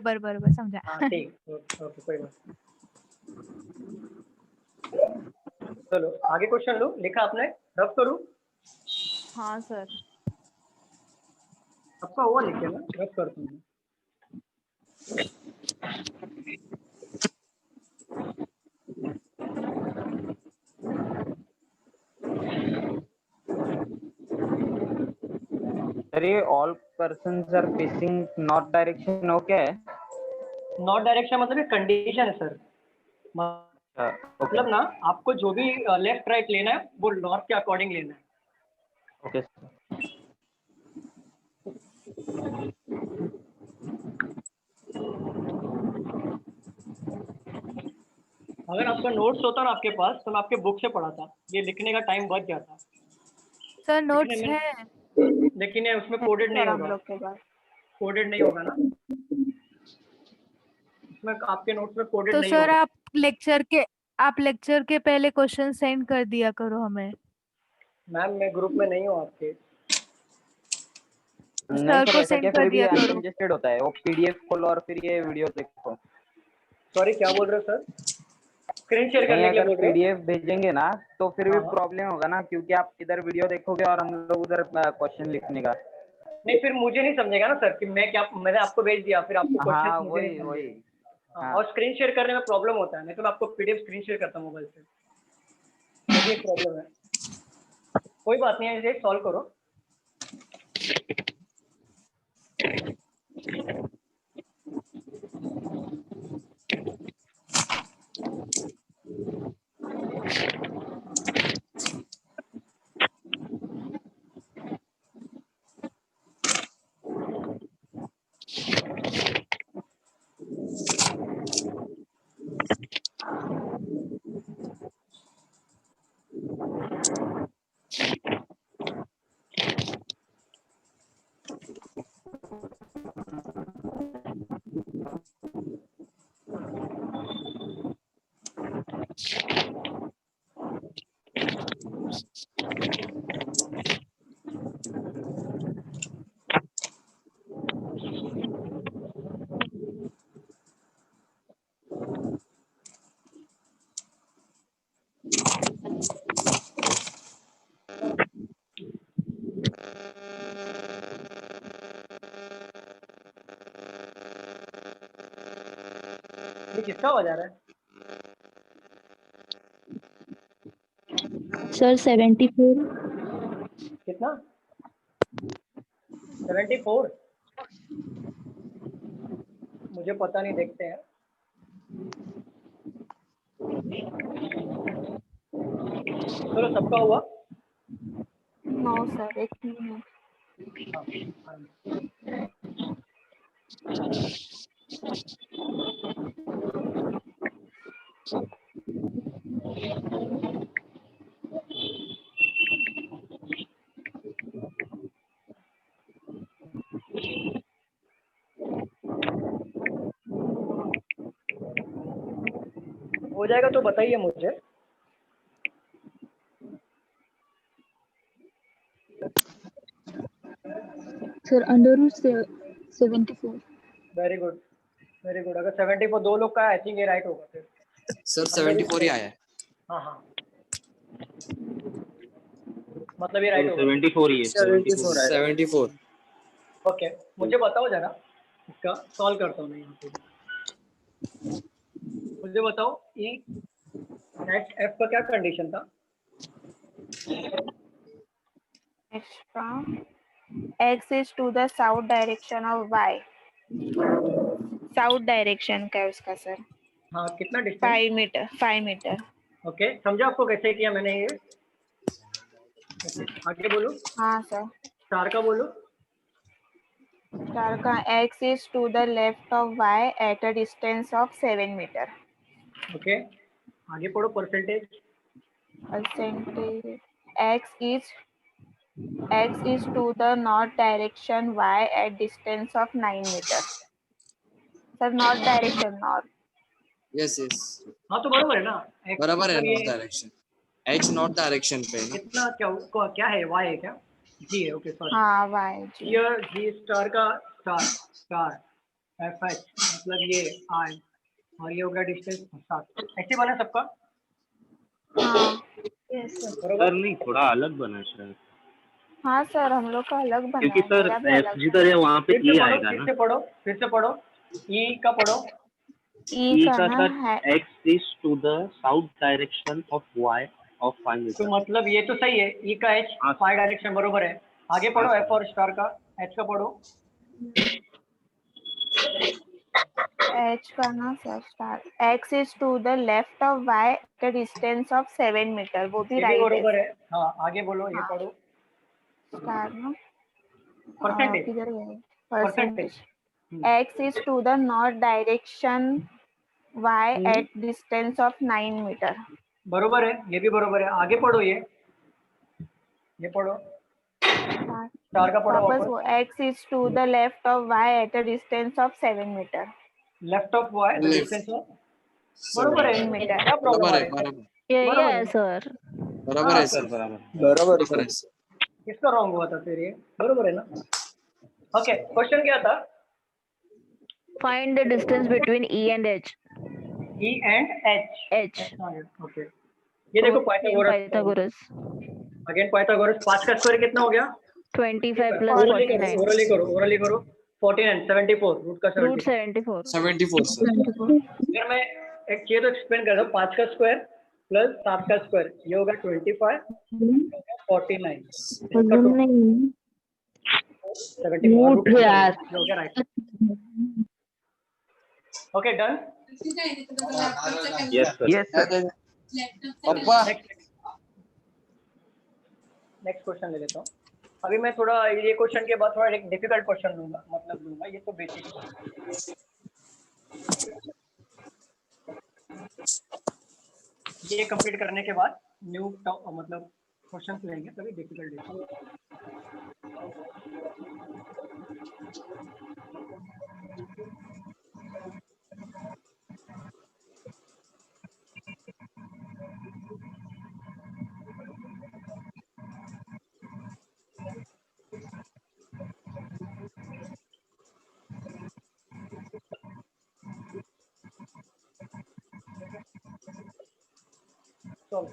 बरोबर समझा। हाँ ठीक, ओके कोई बात नहीं। चलो आगे क्वेश्चन लो, लिखा आपने, रब करूँ। हाँ सर। आपका हुआ लिखे ना, रब करता हूँ। सर ये all persons are facing north direction हो क्या है? नॉर्थ डायरेक्शन मतलब ये कंडीशन है सर, मतलब ना आपको जो भी लेफ्ट राइट लेना है वो नॉर्थ के अकॉर्डिंग लेना है। Okay sir. अगर आपका नोट्स होता ना आपके पास तो मैं आपके बुक से पढ़ा था, ये लिखने का टाइम बच जाता। सर नोट्स लिखने है में, लेकिन ये उसमें कोडेड नहीं सर हम होगा, लोग के पास। कोडेड नहीं होगा ना इसमें, आपके नोट्स में कोडेड तो नहीं सर होगा। आप लेक्चर के पहले क्वेश्चन सेंड कर दिया करो हमें। मैम मैं ग्रुप में नहीं हूँ आपके। नहीं सर सर, को ऐसा क्या सेंड कर फिर भी दिया करो। अनकंजेस्टेड होता है, वो पीडीएफ खोलो और फिर ये वीडियो देखो। सॉरी क्या बोल रहे हो सर, स्क्रीन शेयर नहीं, करने के लिए अगर बोल रहे हो। पीडीएफ भेजेंगे ना तो फिर भी हाँ। प्रॉब्लम होगा ना, क्योंकि आप इधर वीडियो देखोगे और हम लोग उधर क्वेश्चन लिखने का। नहीं फिर मुझे नहीं समझेगा ना सर कि मैं क्या, मैंने आपको भेज दिया फिर आपको क्वेश्चन हाँ मुझे नहीं वही समझेगा। वही। हाँ, हाँ। और स्क्रीन शेयर करने में प्रॉब्लम होता है, नहीं तो मैं आपको पीडीएफ स्क्रीन शेयर करता हूँ मोबाइल से, ये प्रॉब्लम है। कोई बात नहीं है, इसे सॉल्व करो। ये किसका आवाज आ रहा है? सर 74. कितना? 74? मुझे पता नहीं, देखते हैं। चलो, सबका हुआ? नो सर, एक मिनट। हाँ। हो जाएगा तो बताइए मुझे। Sir under root 74. Very good, very good. अगर 74 दो लोग का है, आई थिंक ये राइट होगा फिर। सर 74 ही आया है। हाँ हाँ, मतलब ये राइट होगा। 74 ही है, 74 है। 74। ओके, मुझे बताओ जरा, इसका सॉल्व करता हूँ मैं यहाँ पे। मुझे बताओ ई नेट एफ का क्या कंडीशन था? Extra x is to the south direction of y. South direction का है उसका सर। हाँ, कितना डिस्टेंस? 5 metre, 5 metre. ओके, समझा आपको कैसे किया मैंने ये? ओके, आगे बोलो। हाँ सर। स्टार का बोलो। स्टार का x is to the left of y at a distance of 7 metre. Okay, आगे पढ़ो। Percentage. Percentage x is to the north direction y at distance of 9 metre. Sir north direction, north. Yes yes, हाँ तो बराबर है ना? X बराबर है। मतलब नॉर्थ ये डायरेक्शन, एक्स नॉर्थ डायरेक्शन पे है ना। कितना क्या है? y है क्या? g है। Okay, sorry. हाँ y जी। हियर g स्टार का स्टार एफ एच मतलब ये आई, और ये हो गया डिस्टेंस 7। ऐसे बना सबका? हाँ बराबर। सर नहीं, थोड़ा अलग बना है शायद, हाँ सर, हम लोग का अलग बना क्योंकि है, सर मेरा भी एफ अलग जिधर है वहाँ पे फिर से ई पढ़ो, आएगा फिर ना। से पढ़ो, फिर से पढ़ो। ई का पढ़ो। ई ई का का ना सर है। X is to the south direction of y of 5 तो मीटर। मतलब ये तो सही है, ई का एच हाँ। 5 डायरेक्शन बरोबर है। आगे पढ़ो एफ और स्टार का। एच का पढ़ो। एच का ना sir star x is to the left of y at a distance of 7 metre, वो भी ये भी राइट है बरोबर है। सर। हाँ, आगे बोलो, ये हाँ। पढ़ो। स्टार ना परसेंटेज। किधर गए? Percentage. Percentage x is to the north direction y at distance of 9 metre. बरोबर है, ये भी बरोबर है। आगे पढ़ो, ये पढ़ो। स्टार का पढ़ो वापस वापस। वो x is to the left of y at a distance of 7 metre. Left of y distance of, बरोबर है। 7 मीटर। क्या प्रॉब्लम आ बराबर रही है, है? बराबर यही बराबर है है। सर। बराबर हाँ, है सर, बराबर बराबर है सर। किसका रॉन्ग हुआ था फिर? ये बरोबर है ना? ओके, क्वेश्चन क्या था? Find the distance between E and H. E and H. H. Okay, ये देखो पाइथागोरस। Pythagoras. Again Pythagoras. 5 का स्क्वायर कितना हो गया? 25 plus ओरली 49. करो, ओरली करो। 49, 74, रूट का Root 74। 74. 74 सर। अगर मैं एक चीज तो एक्सप्लेन कर रहा हूँ, 5 का स्क्वायर प्लस 7 का स्क्वायर, ये होगा 25, 49, इसका 74 यार हो गया right. Okay, done. Yes sir. Yes sir. पापा नेक्स्ट क्वेश्चन ले लेता हूँ। अभी मैं थोड़ा ये क्वेश्चन के बाद थोड़ा एक डिफिकल्ट क्वेश्चन लूंगा, मतलब लूंगा। ये तो बेसिक। ये कंप्लीट करने के बाद न्यू मतलब क्वेश्चंस लेंगे, तभी डिफिकल्ट है। चलो,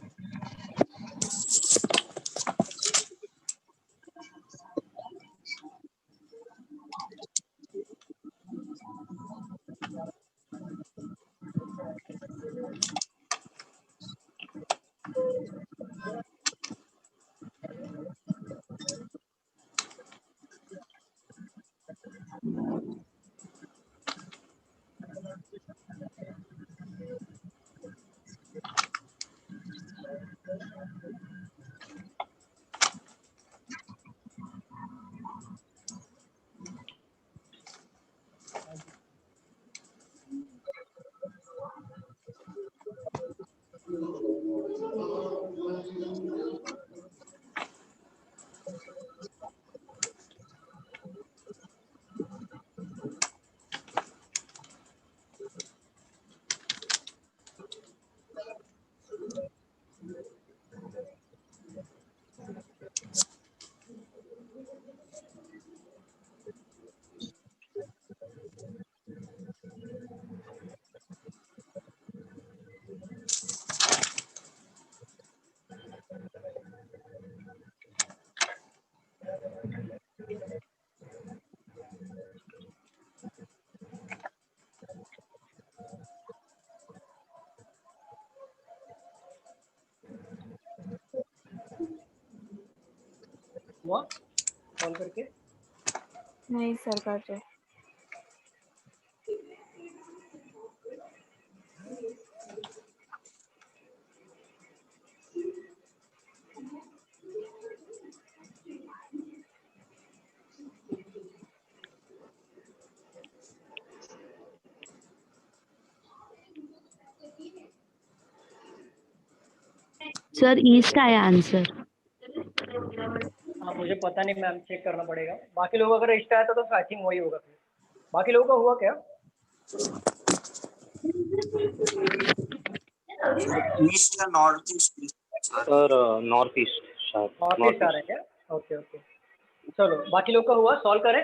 हुआ कॉल करके? नहीं सर कर रहे। सर ईस्ट आया आंसर। हाँ मुझे पता नहीं मैम, चेक करना पड़ेगा। बाकी लोगों का अगर इष्ट आया तो आई थिंक वही होगा फिर। बाकी लोगों का हुआ क्या? ईस्ट या north east? Sir north east शायद। नॉर्थ ईस्ट आ रहे हैं क्या? ओके ओके, चलो बाकी लोग का हुआ, सॉल्व करें।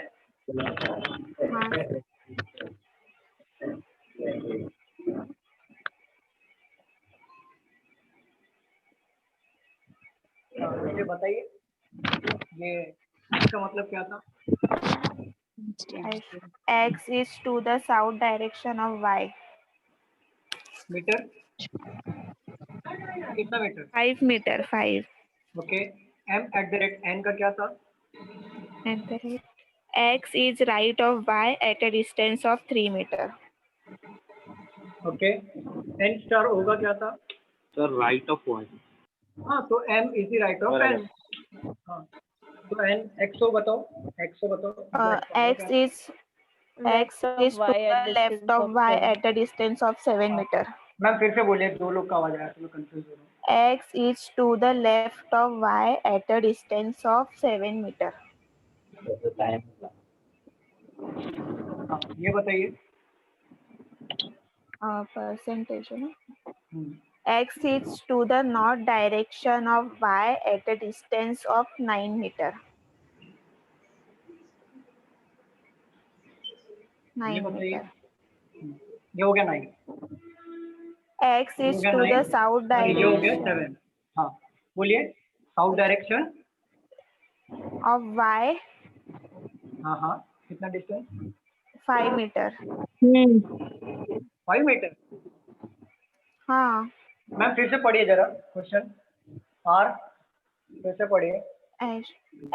हाँ मुझे बताइए ये इसका मतलब क्या था? x is to the south direction of y. Metre कितना मीटर? 5 मीटर 5. ओके, m@n का क्या था? At the rate x is right of y at a distance of 3 meter. Okay, n star होगा क्या था? Sir right of y. हाँ तो m is the right of n। हाँ तो n xo बताओ, xo बताओ। X is to the left of y at a distance of 7 meter. Ma'am फिर से बोलिए, दो लोग का आवाज आया तो मैं कंफ्यूज हो रहा हूँ। X is to the left of y at a distance of 7 meter. हाँ ये बताइए। Percentage है ना? X is to the north direction of y at a distance of 9 meter. 9 meter. ये हो गया 9। X is to the south ये हो गया direction 7। हाँ बोलिए, साउथ डायरेक्शन of y हाँ हाँ कितना डिस्टेंस? 5 meter. 5 मीटर। हाँ मैम फिर से पढ़िए जरा क्वेश्चन, आर फिर से पढ़िए।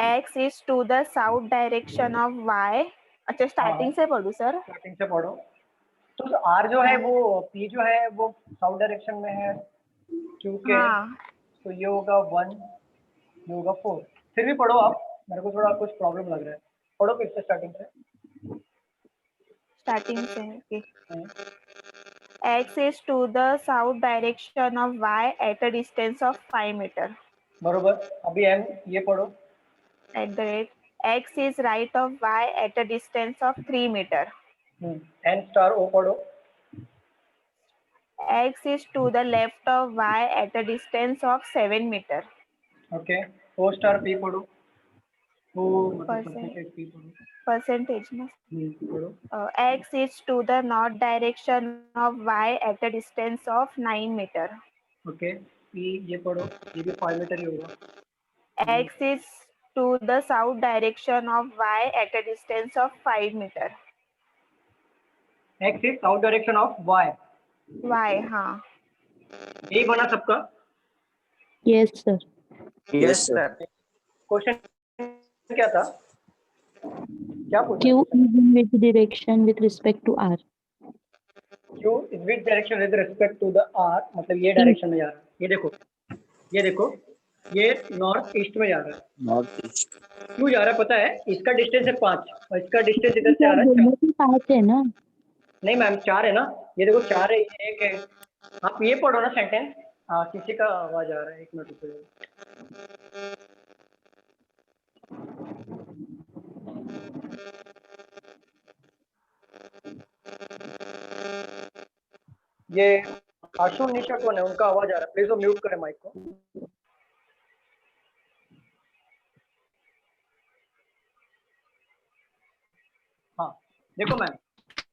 X is to the south direction of y. अच्छा स्टार्टिंग से पढ़ूँ सर? स्टार्टिंग से पढ़ो। तो आर जो है वो पी जो है वो साउथ डायरेक्शन में है क्योंकि हाँ तो ये होगा 1, ये होगा 4। फिर भी पढ़ो आप, मेरे को थोड़ा कुछ प्रॉब्लम लग रहा है। पढ़ो फिर से स्टार्टिंग से। starting से okay. X is to the south direction of y at a distance of 5 meter. बरोबर। अभी एम ये पढ़ो। At the rate x is right of y at a distance of 3 meter. N star O पढ़ो। X is to the left of y at a distance of 7 meter. Okay, O star P पढ़ो। O Percent- P पढ़ो। Percentage ना? पढ़ो। X is to the north direction of y at a distance of 9 meter. Okay, P ये पढ़ो, ये भी 5 metre ही होगा। X is to the south direction of y at a distance of 5 meter. X is south direction of Y. Y हाँ। यही बना सबका? Yes sir. Yes sir. Question क्या था? क्या पूछा? Q is in which direction with respect to R? Q is which direction with respect to the R, मतलब ये डायरेक्शन में जा रहा है। ये देखो, ये देखो, ये नॉर्थ ईस्ट में जा रहा है। North east. क्यों जा रहा है पता है? इसका डिस्टेंस है 5 और इसका डिस्टेंस इधर से आ रहा है 4। दोनों के पास है ना? नहीं मैम 4 है ना, ये देखो 4 है, ये 1 है। आप ये पढ़ो ना सेंटेंस। हाँ किसी का आवाज आ रहा है, 1 मिनट रुको। ये आशु निशा कौन है? उनका आवाज आ रहा है, प्लीज वो म्यूट करें माइक को। हाँ देखो मैम,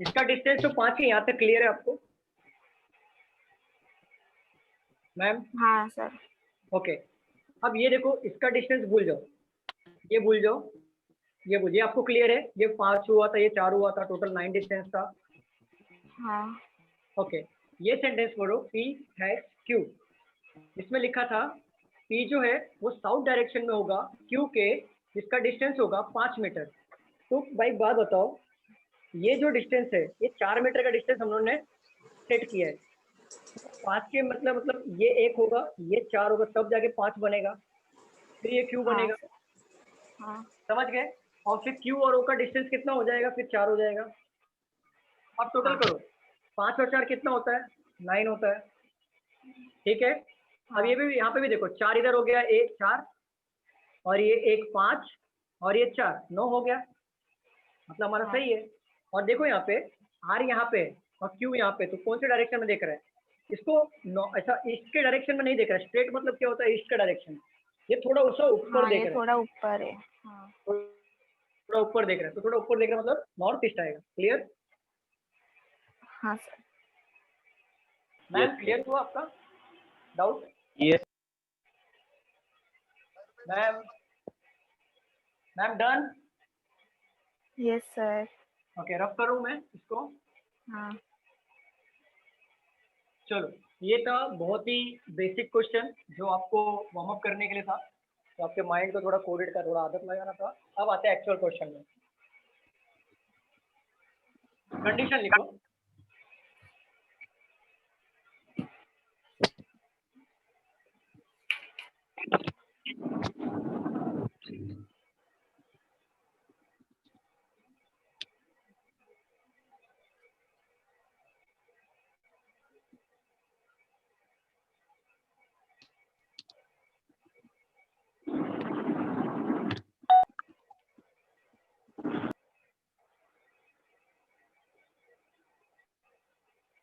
इसका डिस्टेंस तो 5 ही, यहाँ तक क्लियर है आपको मैम? हाँ सर। ओके, अब ये देखो, इसका डिस्टेंस भूल जाओ, ये भूल जाओ, ये भूल, ये आपको क्लियर है? ये 5 हुआ था, ये 4 हुआ था, टोटल 9 डिस्टेंस था। हाँ ओके, ये सेंटेंस पढ़ो, P हैज Q। इसमें लिखा था P जो है वो साउथ डायरेक्शन में होगा Q के जिसका डिस्टेंस होगा 5 मीटर। तो भाई बात बताओ, ये जो डिस्टेंस है ये 4 मीटर का डिस्टेंस हम लोगों ने सेट किया है। 5 के मतलब ये 1 होगा, ये 4 होगा, तब जाके 5 बनेगा, फिर ये क्यू हाँ बनेगा। हाँ समझ गए? और फिर क्यू और ओ का डिस्टेंस कितना हो जाएगा, फिर 4 हो जाएगा। अब टोटल हाँ। करो, 5 और 4 कितना होता है, 9 होता है। ठीक है, अब ये भी यहाँ पे भी देखो, 4 इधर हो गया, 1 4 और ये 1 5 और ये 4 9 हो गया, मतलब हमारा हाँ। सही है। और देखो यहाँ पे आर यहाँ पे और क्यू यहाँ पे, तो कौन से डायरेक्शन में देख रहा है इसको? ऐसा ईस्ट के डायरेक्शन में नहीं देख रहा है। स्ट्रेट मतलब क्या होता है, ईस्ट का डायरेक्शन। ये थोड़ा उसका ऊपर हाँ, देख ये रहा है, थोड़ा ऊपर है। हाँ थोड़ा ऊपर देख रहा है, तो थोड़ा ऊपर देख रहा है मतलब नॉर्थ ईस्ट आएगा। क्लियर? हाँ सर। मैम क्लियर हुआ आपका doubt? Yes ma'am, ma'am done? Yes sir. Okay, rough करूँ मैं इसको? हाँ चलो, ये था बहुत ही बेसिक क्वेश्चन जो आपको वार्म अप करने के लिए था, तो आपके माइंड को थोड़ा कोडेड का थोड़ा आदत लगाना था। अब आते हैं एक्चुअल क्वेश्चन में। कंडीशन लिखो।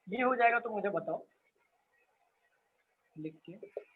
ये हो जाएगा तो मुझे बताओ लिख के।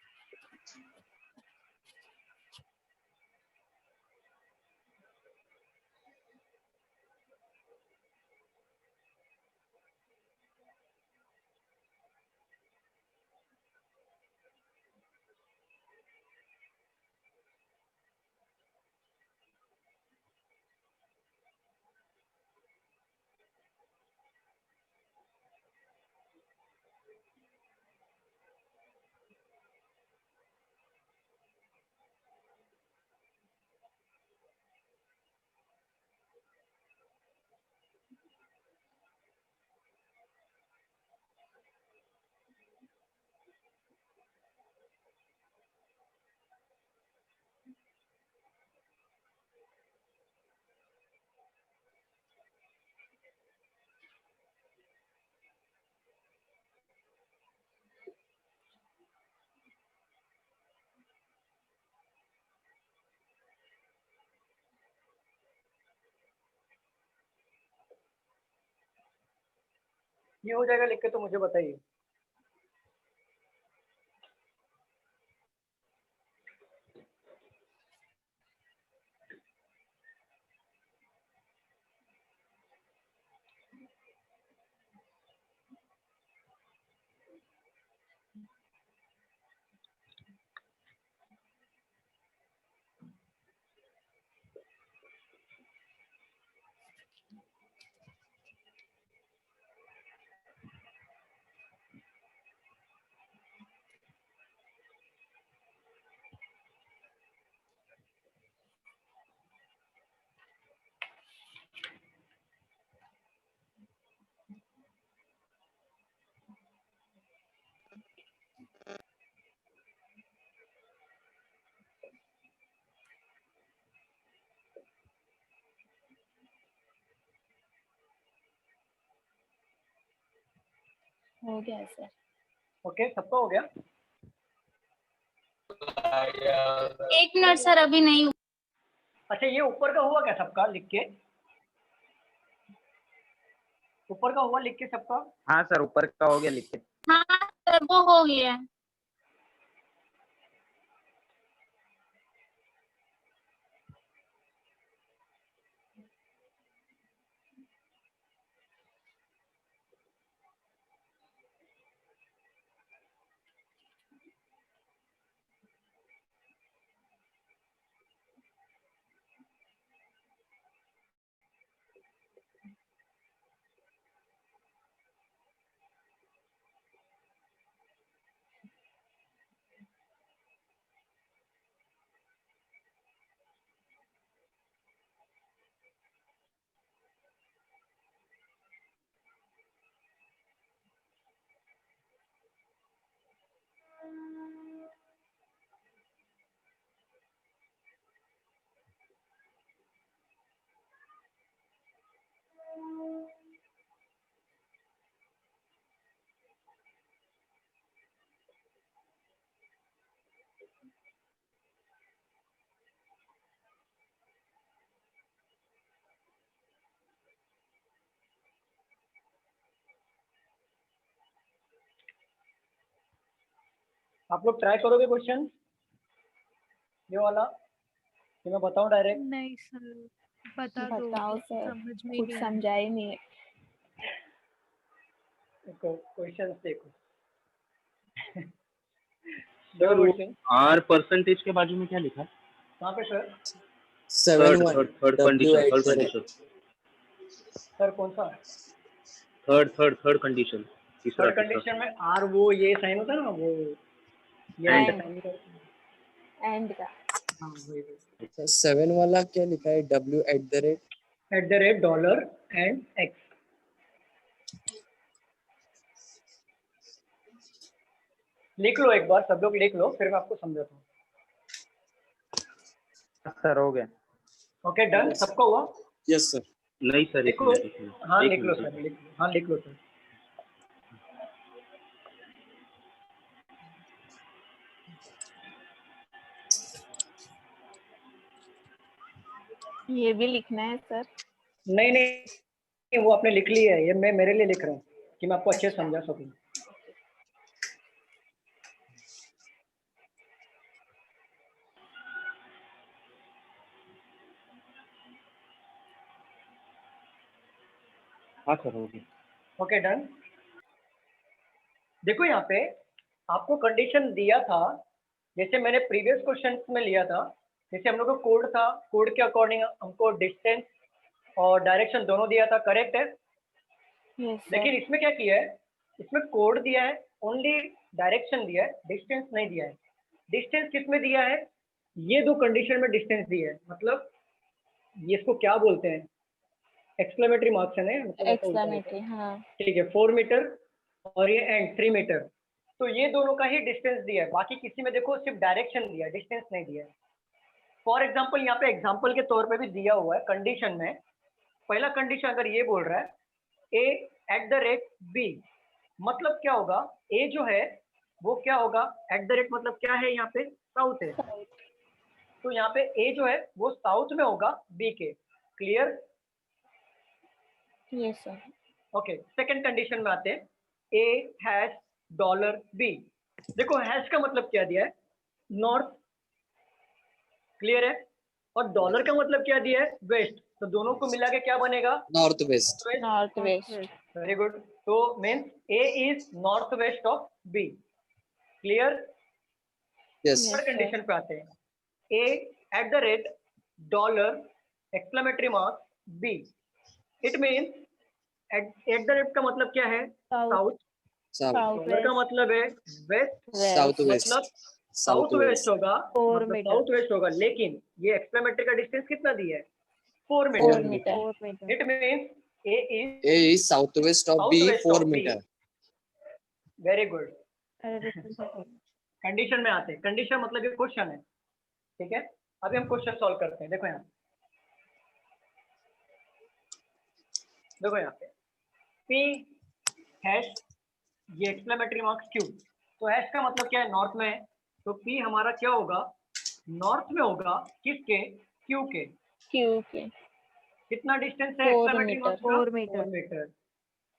ये हो जाएगा लिख के तो मुझे बताइए। हो गया सर। ओके, सबका हो गया? एक मिनट सर, अभी नहीं। अच्छा, ये ऊपर का हुआ क्या सबका लिख के? ऊपर का हुआ लिख के सबका? हाँ सर, ऊपर का हो गया लिख के। हाँ सर, वो हो गया। आप लोग ट्राई करोगे क्वेश्चन ये वाला कि मैं बताऊं डायरेक्ट? नहीं सर, बता दो, बताओ सर, समझ में कुछ नहीं समझा ही नहीं है। क्वेश्चन देखो। सर दो वो क्वेश्चन आर परसेंटेज के बाजू में क्या लिखा है? कहाँ पे sir? 7-1 third W condition, at third the rate. Condition, sir कौन सा? थर्ड कंडीशन, तीसरा थर्ड कंडीशन में आर वो ये साइन होता है ना, वो ये And. साइन एंड का हाँ वही 7 वाला क्या लिखा है? W at the rate. $$ And X। लिख लो एक बार, सब लोग लिख लो, फिर मैं आपको समझाता हूँ। सर हो गया। ओके डन, सबका हुआ? Yes sir. नहीं सर, एक लिखो, मिनट, एक मिनट, हाँ एक लिख लो मिनट। सर, लिख लो, हाँ लिख लो सर। ये भी लिखना है सर? नहीं नहीं, वो आपने लिख ली है, ये मैं मेरे लिए लिख रहा हूँ कि मैं आपको अच्छे से समझा सकूँ। हाँ सर हो गया। Okay done. देखो यहाँ पे आपको कंडीशन दिया था, जैसे मैंने प्रीवियस क्वेश्चन में लिया था, जैसे हम लोग को कोड था, कोड के अकॉर्डिंग हमको डिस्टेंस और डायरेक्शन दोनों दिया था, करेक्ट है? Yes sir. लेकिन इसमें क्या किया है, इसमें कोड दिया है, ओनली डायरेक्शन दिया है, डिस्टेंस नहीं दिया है। डिस्टेंस किस में दिया है? ये दो कंडीशन में डिस्टेंस दिया है, मतलब ये इसको क्या बोलते हैं, एक्सक्लेमेटरी मार्क्स है ना, मतलब ऐसा होता है। एक्सक्लेमेटरी, हाँ। ठीक है, 4 मीटर और ये एंड 3 मीटर, तो ये दोनों का ही डिस्टेंस दिया है, बाकी किसी में देखो सिर्फ डायरेक्शन दिया है, डिस्टेंस नहीं दिया है। फॉर एग्जाम्पल यहाँ पे एग्जाम्पल के तौर पे भी दिया हुआ है कंडीशन में, पहला कंडीशन अगर ये बोल रहा है ए एट द रेट बी, मतलब क्या होगा, ए जो है वो क्या होगा, एट द रेट मतलब क्या है, यहाँ पे साउथ है, तो यहाँ पे ए जो है वो साउथ में होगा बी के। Clear? Yes sir. Okay, second condition में आते हैं, ए हैश $B। देखो हैश का मतलब क्या दिया है, नॉर्थ, क्लियर है, और डॉलर का मतलब क्या दिया है, वेस्ट, तो दोनों को मिला के क्या बनेगा, Northwest. North west. Very good, तो means A is north west of B. Clear? Yes. Third condition पे आते हैं, A at the rate $exclamatory mark B, it means at the rate का मतलब क्या है, साउथ, South. डॉलर का मतलब है वेस्ट, Southwest. मतलब साउथ वेस्ट होगा, 4 मतलब मीटर। साउथ वेस्ट होगा, लेकिन ये एक्सक्लेमेटरी का डिस्टेंस कितना दिया है, 4 4 metre. Metre. It means A is A is southwest of B, Southwest 4 of B. meter. Very good. Condition में आते हैं, कंडीशन मतलब ये क्वेश्चन है, ठीक है? अभी हम क्वेश्चन सॉल्व करते हैं। देखो यहाँ, देखो यहाँ पे P हैश, ये एक्सक्लेमेटरी मार्क्स Q, तो हैश का मतलब क्या है, नॉर्थ में है, तो P हमारा क्या होगा, नॉर्थ में होगा, किसके, Q के। क्यू के। कितना डिस्टेंस है 4 एक्सक्लेमेटरी मीटर। मार्क्स का, 4 मीटर।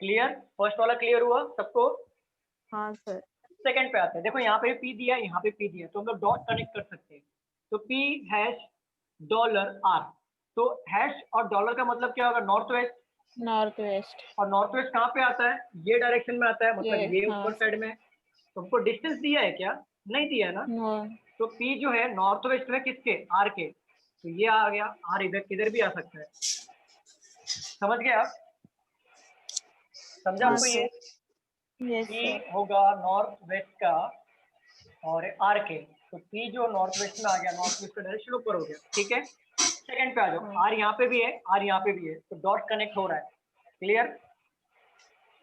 क्लियर? फर्स्ट वाला क्लियर हुआ सबको? हाँ सर। सेकंड पे आते हैं, देखो यहाँ पे P दिया, यहाँ पे P दिया, तो हम लोग डॉट कनेक्ट कर सकते हैं, तो P हैश $R, तो हैश और डॉलर का मतलब क्या होगा, नॉर्थ वेस्ट, नॉर्थ वेस्ट। और नॉर्थ वेस्ट कहाँ पे आता है, ये डायरेक्शन में आता है, मतलब ये हाँ। ऊपर साइड में। तो हमको डिस्टेंस दिया है क्या, नहीं दिया है ना, नो। तो P जो है नॉर्थ वेस्ट में किसके, R के, तो ये आ गया, R इधर भी आ सकता है। समझ गए आप? समझा आपको ये? Yes P sir. होगा नॉर्थ वेस्ट का और R के, तो P जो नॉर्थ वेस्ट में आ गया, नॉर्थ वेस्ट का डायरेक्शन ऊपर हो गया, ठीक है? सेकंड पे आ जाओ, R यहाँ पे भी है, R यहाँ पे भी है, तो डॉट कनेक्ट हो रहा है। क्लियर?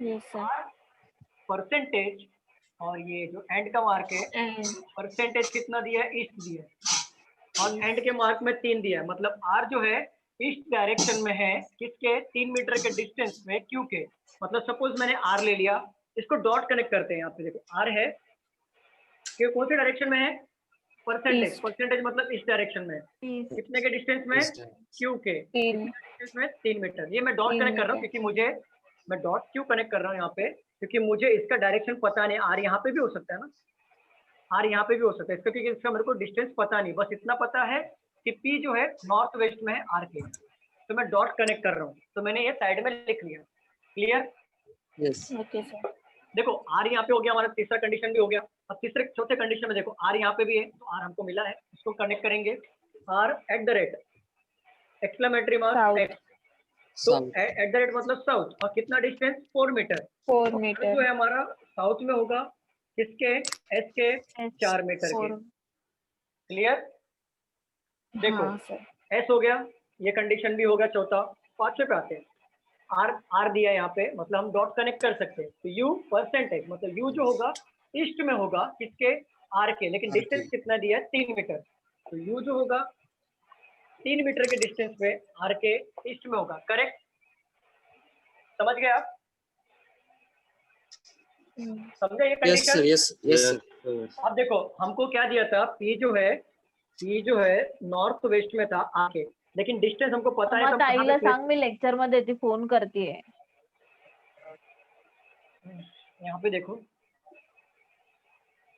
Yes sir. परसेंटेज और ये जो एंड का मार्क है, एंड परसेंटेज कितना दिया है, ईस्ट दिया है, और एंड के मार्क में 3 दिया है, मतलब R जो है ईस्ट डायरेक्शन में है, किसके, 3 मीटर के डिस्टेंस में Q के। मतलब सपोज मैंने R ले लिया, इसको डॉट कनेक्ट करते हैं, यहाँ पे देखो R है, Q कौन से डायरेक्शन में है, परसेंटेज, East. परसेंटेज मतलब इस डायरेक्शन में, कितने के डिस्टेंस में, East. Q के, 3 डिस्टेंस में 3 मीटर। ये मैं डॉट 3 कनेक्ट कर रहा हूँ मीटर। क्योंकि मैं डॉट क्यों कनेक्ट कर रहा हूँ यहाँ पे, क्योंकि मुझे इसका डायरेक्शन पता नहीं, R यहाँ पे भी हो सकता है ना, आर यहाँ पे भी हो सकता है इसका, क्योंकि इसका मेरे को डिस्टेंस पता नहीं, बस इतना पता है कि पी जो है नॉर्थ वेस्ट में है आर के, तो मैं डॉट कनेक्ट कर रहा हूँ, तो मैंने ये साइड में लिख लिया। क्लियर? Yes. Okay sir. देखो आर यहाँ पे हो गया, हमारा तीसरा कंडीशन भी हो गया। अब तीसरे चौथे कंडीशन में देखो आर यहाँ पे भी है, तो आर हमको मिला है, इसको कनेक्ट करेंगे R at the rate exclamatory mark South. X, तो South. एट द रेट मतलब साउथ, और कितना डिस्टेंस 4 मीटर, 4 जो मीटर। है हमारा साउथ में होगा किसके, एस के 4 मीटर के। क्लियर? देखो हाँ सर। एस हो गया, ये कंडीशन भी होगा चौथा। पांचवे पे आते हैं, आर आर दिया यहाँ पे, मतलब हम डॉट कनेक्ट कर सकते हैं, तो यू परसेंटेज मतलब यू जो होगा ईस्ट में होगा किसके, आर के, लेकिन R के। डिस्टेंस कितना दिया है 3 मीटर, तो यू जो होगा 3 मीटर के डिस्टेंस पे आर के ईस्ट में होगा। करेक्ट? समझ गए आप? समझे ये Yes sir. Condition? Yes. Yes sir. अब देखो हमको क्या दिया था, पी जो है नॉर्थ वेस्ट में था आके, लेकिन डिस्टेंस हमको पता है, मग तो हम कहाँ ताईला पे सांग, मी लेक्चर मध्ये ती फोन करतेय. यहाँ पे देखो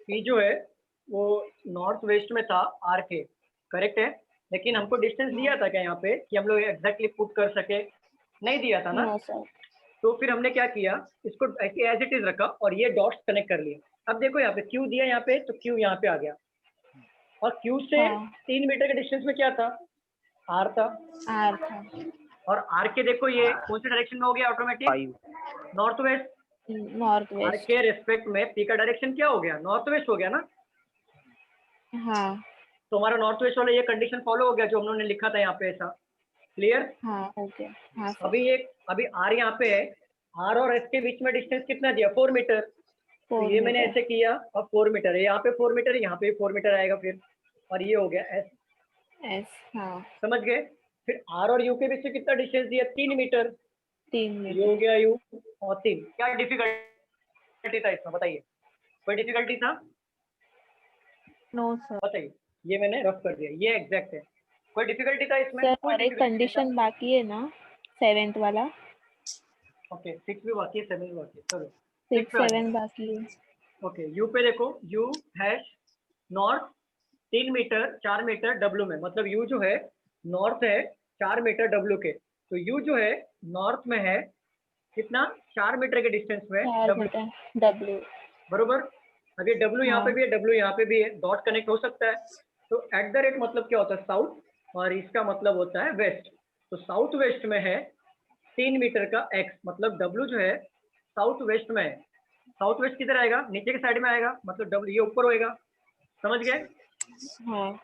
पी जो है वो नॉर्थ वेस्ट में था आर के, करेक्ट है, लेकिन हमको डिस्टेंस दिया था क्या यहाँ पे कि हम लोग एग्जैक्टली पुट कर सके? नहीं दिया था ना। No sir. तो फिर हमने क्या किया, इसको एज इट इज रखा और ये डॉट्स कनेक्ट कर लिए। अब देखो यहाँ पे क्यू दिया यहाँ पे, तो क्यू यहाँ पे आ गया, और क्यू से हाँ। 3 मीटर के डिस्टेंस में क्या था, आर था, आर था। और आर के देखो ये कौन से डायरेक्शन में हो गया automatic, north west. North or west. के रेस्पेक्ट में पी का डायरेक्शन क्या हो गया, नॉर्थ वेस्ट हो गया ना। हाँ तो हमारा नॉर्थ वेस्ट वाला ये कंडीशन फॉलो हो गया जो हम लोगों ने लिखा था यहाँ पे ऐसा। क्लियर? हाँ ओके। हाँ सर। अभी आर यहाँ पे है, आर और एस के बीच में डिस्टेंस कितना दिया, 4 मीटर, तो 4 ये मैंने मीटर। ऐसे किया, अब 4 मीटर है यहाँ पे, 4 मीटर है यहाँ पे 4 मीटर आएगा फिर, और ये हो गया एस। एस। हाँ समझ गए? फिर आर और यू के बीच में कितना डिस्टेंस दिया, 3 मीटर, 3 ये हो मीटर। गया यू और 3। क्या डिफिकल्टी था इसमें बताइए, कोई डिफिकल्टी था? No sir. बताइए, ये मैंने रफ कर दिया, ये एग्जैक्ट है, कोई डिफिकल्टी था इसमें? सर कोई और एक difficulty नहीं था? कंडीशन बाकी है ना, 7th वाला। ओके 6 भी बाकी है, 7 भी बाकी है, चलो 6 6 पे आ जाओ। 7 बाकी है। ओके यू पे देखो, U hash north 3 metre 4 metre W में, मतलब यू जो है नॉर्थ है 4 मीटर डब्ल्यू के, तो यू जो है नॉर्थ में है कितना, 4 मीटर के डिस्टेंस में 4 डब्ल्यू, मीटर डब्ल्यू। बरोबर। अब ये डब्ल्यू यहाँ पे भी है, डब्ल्यू यहाँ पे भी है, डॉट कनेक्ट हो सकता है। तो एट द रेट मतलब क्या होता है, साउथ, और इसका मतलब होता है वेस्ट, तो साउथ वेस्ट में है 3 मीटर का एक्स, मतलब डब्ल्यू जो है साउथ वेस्ट में है। साउथ वेस्ट किधर आएगा, नीचे के साइड में आएगा, मतलब डब्ल्यू ये ऊपर होएगा। समझ गए? हाँ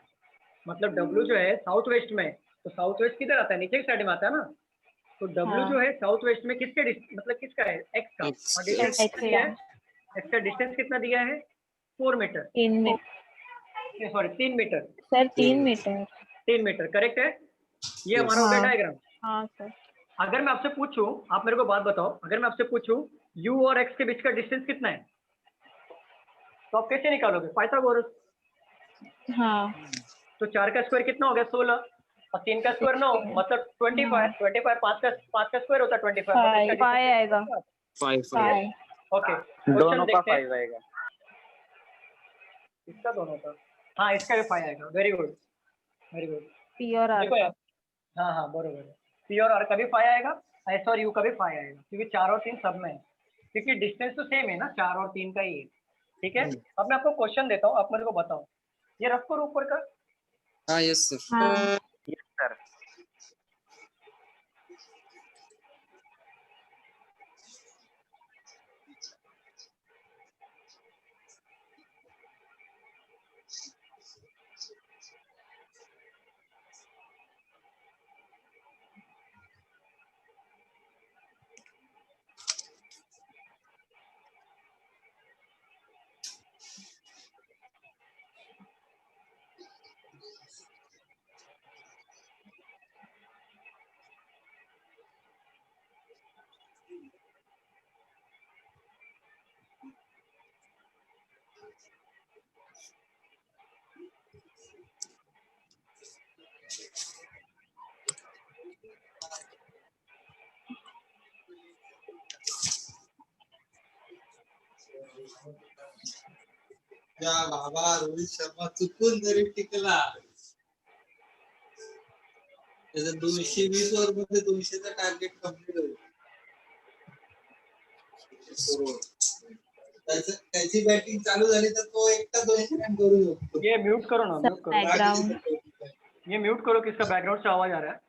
मतलब डब्ल्यू जो है साउथ वेस्ट में है, तो साउथ वेस्ट किधर आता है, नीचे के साइड में आता है ना, तो डब्ल्यू हाँ। जो है साउथ वेस्ट में किसके मतलब किसका है, एक्स का, X. और डिस्टेंस X कितना दिया का। है, एक्स का डिस्टेंस कितना दिया है, 4 metre, 3 metre. Sorry 3 metre, sir 3 metre. 3 metre correct है। ये Yes. हमारा हो गया हाँ। डायग्राम। हाँ सर. अगर मैं आपसे पूछूं, आप मेरे को बात बताओ, अगर मैं आपसे पूछूं यू और एक्स के बीच का डिस्टेंस कितना है, तो आप कैसे निकालोगे, पाइथागोरस। हाँ तो 4 का स्क्वायर कितना हो गया, 16, और 3 का स्क्वायर 9, 16, मतलब 25, हाँ। 25 5 का स्क्वायर होता है 25, Five. फाइव आएगा. 5. 5। ओके दोनों का देखते हैं, 5 आएगा. इसका दोनों का, हाँ इसका भी 5 आएगा, very good very good. P और आर देखो यार, हाँ हाँ बरोबर है, पी और आर का भी 5 आएगा, एस और यू का भी 5 आएगा, क्योंकि 4 और 3 सब में है, क्योंकि डिस्टेंस तो सेम है ना, 4 और 3 का ही है। ठीक है, अब मैं आपको क्वेश्चन देता हूँ, आप मेरे को बताओ, ये रफ करो ऊपर का। हाँ yes sir. हाँ यस सर. या बाबा रोहित शर्मा चुकून जरी टिकला त्याचं 220 ओव्हर मध्ये 200चं टार्गेट कम्प्लीट होईल. त्याची बॅटिंग चालू झाली तर तो एकटा 200 रन करू शकतो. ये म्यूट करो ना, म्यूट करो. बैकग्राउंड ये म्यूट करो, किसका बैकग्राउंड से आवाज आ रहा है.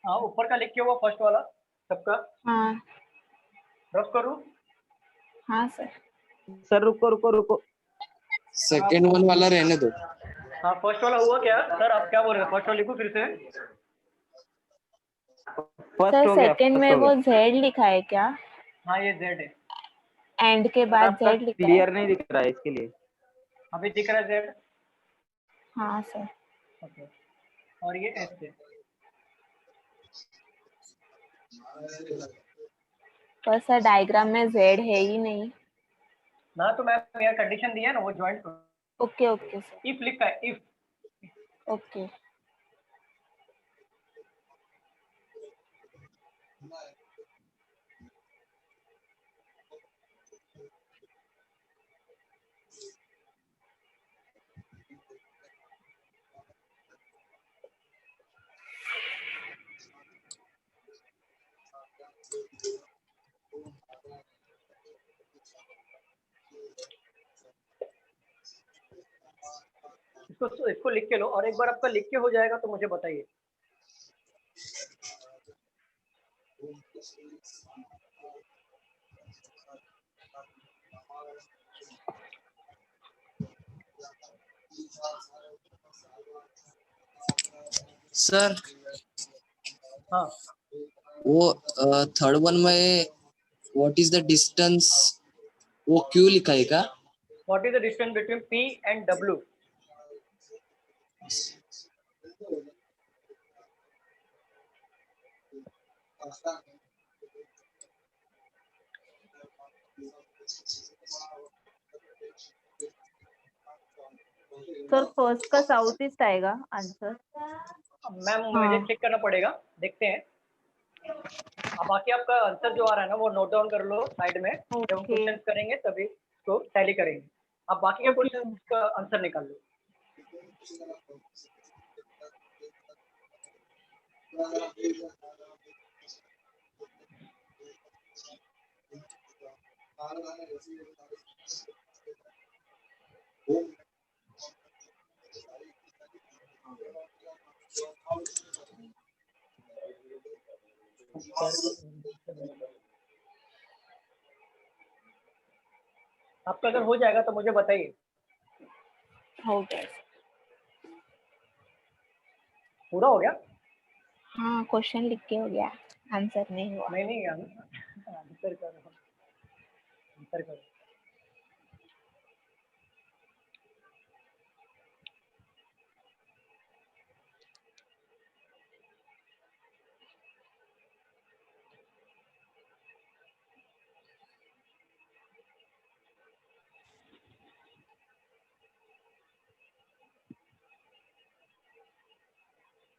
हाँ, ऊपर का लिख के हुआ फर्स्ट वाला सबका हाँ रफ करूँ. हाँ सर. सर रुको रुको रुको. सेकंड वन वाला रहने दो. हाँ, फर्स्ट वाला हुआ क्या सर? आप क्या बोल रहे हैं? फर्स्ट वाला लिखो फिर से. फर्स्ट सर हो गया. सेकंड में वो जेड लिखा है क्या? हाँ, ये जेड है. एंड के बाद जेड लिखा है. क्लियर नहीं दिख रहा है इसके लिए. अभी दिख रहा है जेड. हाँ सर. ओके. और ये एस है. पर सर डायग्राम में जेड है ही नहीं. ना तो मैम यहाँ कंडीशन दी है ना, वो ज्वाइंट करो. Okay okay sir. इफ लिखा है, इफ. ओके. इसको लिख के लो, और एक बार आपका लिख के हो जाएगा तो मुझे बताइए. सर हाँ, वो थर्ड वन में व्हाट इज द डिस्टेंस वो क्यों लिखा है का? What is the distance between P and W? Sir first का साउथ ईस्ट आएगा आंसर. मैम मुझे चेक करना पड़ेगा, देखते हैं. अब बाकी आपका आंसर जो आ रहा है ना वो नोट डाउन कर लो साइड में. जब हम क्वेश्चन करेंगे तभी तो टैली करेंगे. आप बाकी के क्वेश्चन का आंसर निकाल लो. आपका अगर हो जाएगा तो मुझे बताइए. हो गया. पूरा हो गया? हाँ, क्वेश्चन लिख के हो गया, आंसर नहीं हुआ. नहीं आंसर करो, आंसर करो.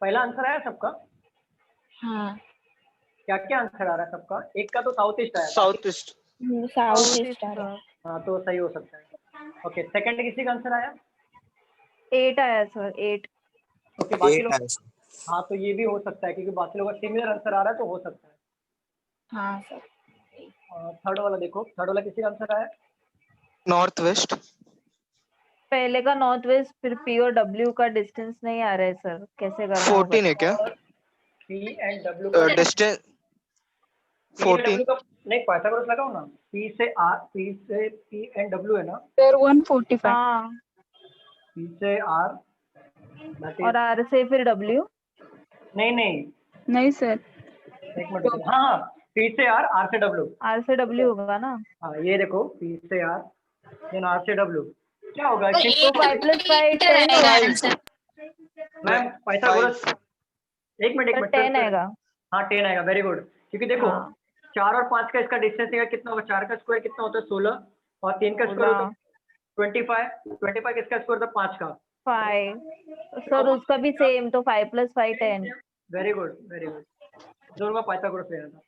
पहला आंसर आया सबका? हाँ. क्या क्या आंसर आ रहा है सबका? एक का तो साउथ ईस्ट आया. South east. साउथ ईस्ट आ रहा है. हाँ, तो सही हो सकता है. ओके, सेकंड किसी का आंसर आया? 8 आया सर. 8. ओके, बाकी लोग. हाँ, तो ये भी हो सकता है क्योंकि बाकी लोगों का सिमिलर आंसर आ रहा है तो हो सकता है. हाँ सर. थर्ड वाला देखो, थर्ड वाला किसी का आंसर आया? North west. पहले का नॉर्थ वेस्ट, फिर पी और डब्ल्यू का डिस्टेंस नहीं आ रहा है सर. कैसे करना 14 है क्या? P and W distance 14. नहीं, पाइथागोरस लगाओ ना. पी से पी एंड डब्ल्यू है ना सर 145. हाँ. पी से आर और आर से फिर डब्ल्यू. नहीं सर. एक मिनट. हाँ, पी से आर से डब्ल्यू. आर से डब्ल्यू होगा ना. हाँ, ये देखो, पी से आर देन आर से डब्ल्यू. क्या होगा? 5 + 5 10 होगा. Ma'am Pythagoras. एक मिनट 10 आएगा. हाँ, 10 आएगा. Very good. क्योंकि देखो, हाँ. 4 और 5 का इसका डिस्टेंस कितना होगा? 4 का स्क्वायर कितना होता है? 16. और 3 का स्क्वायर होता है 25 किसका स्कोर था? 5 का। 5 सर उसका भी सेम, तो 5 + 5 10। वेरी गुड वेरी गुड, दोनों का पाइथागोरस लेना था।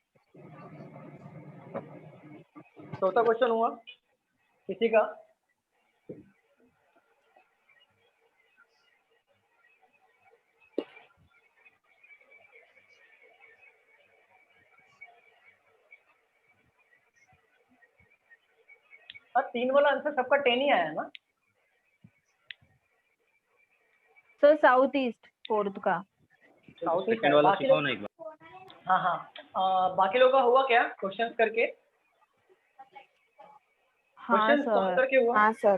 चौथा क्वेश्चन हुआ किसी का? हाँ, 3 वाला आंसर सबका 10 ही आया ना? सर साउथ ईस्ट 4th का। साउथ ईस्ट सेकंड वाला बाकी सिखाओ लोग, ना एक बार। हाँ हाँ, बाकी लोगों का हुआ क्या क्वेश्चन करके? हाँ क्वेश्चन सॉल्व सर। करके हुआ? हाँ सर।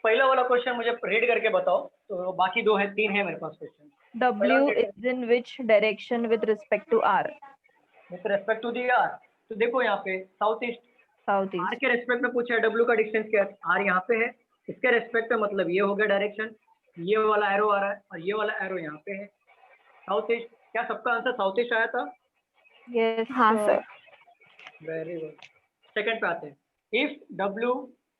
पहला वाला क्वेश्चन मुझे रीड करके बताओ, तो बाकी 2 है 3 है मेरे पास question. W is in which direction with respect to R? With respect to the R, तो देखो यहाँ पे south east, south R east. के रेस्पेक्ट में पूछा है, डब्ल्यू का डिस्टेंस क्या है? आर यहाँ पे है, इसके रेस्पेक्ट में मतलब ये हो गया डायरेक्शन, ये वाला एरो आ रहा है और ये वाला एरो यहाँ पे है। साउथ ईस्ट, क्या सबका आंसर साउथ ईस्ट आया था? यस हाँ सर। Very good. सेकंड पे आते हैं। इफ डब्ल्यू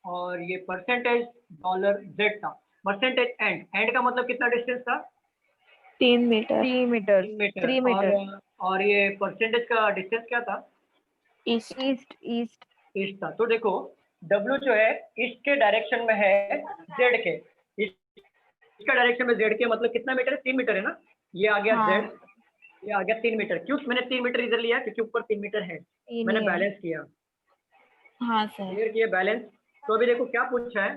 और ये परसेंटेज डॉलर जेड था, परसेंटेज एंड का मतलब कितना डिस्टेंस था? 3 मीटर 3 मीटर। 3 मीटर। 3 मीटर। और ये परसेंटेज का डिस्टेंस क्या था? ईस्ट। East east. ईस्ट था। तो देखो डब्ल्यू जो है ईस्ट के डायरेक्शन में है जेड के, ईस्ट का डायरेक्शन में जेड के, मतलब कितना मीटर है? 3 मीटर है ना? ये आ गया हाँ। जेड, ये आ गया 3 मीटर। क्यों मैंने 3 मीटर इधर लिया? क्योंकि ऊपर 3 मीटर है, मैंने बैलेंस किया, हाँ सर। क्लियर किया बैलेंस। तो अभी देखो क्या पूछा है,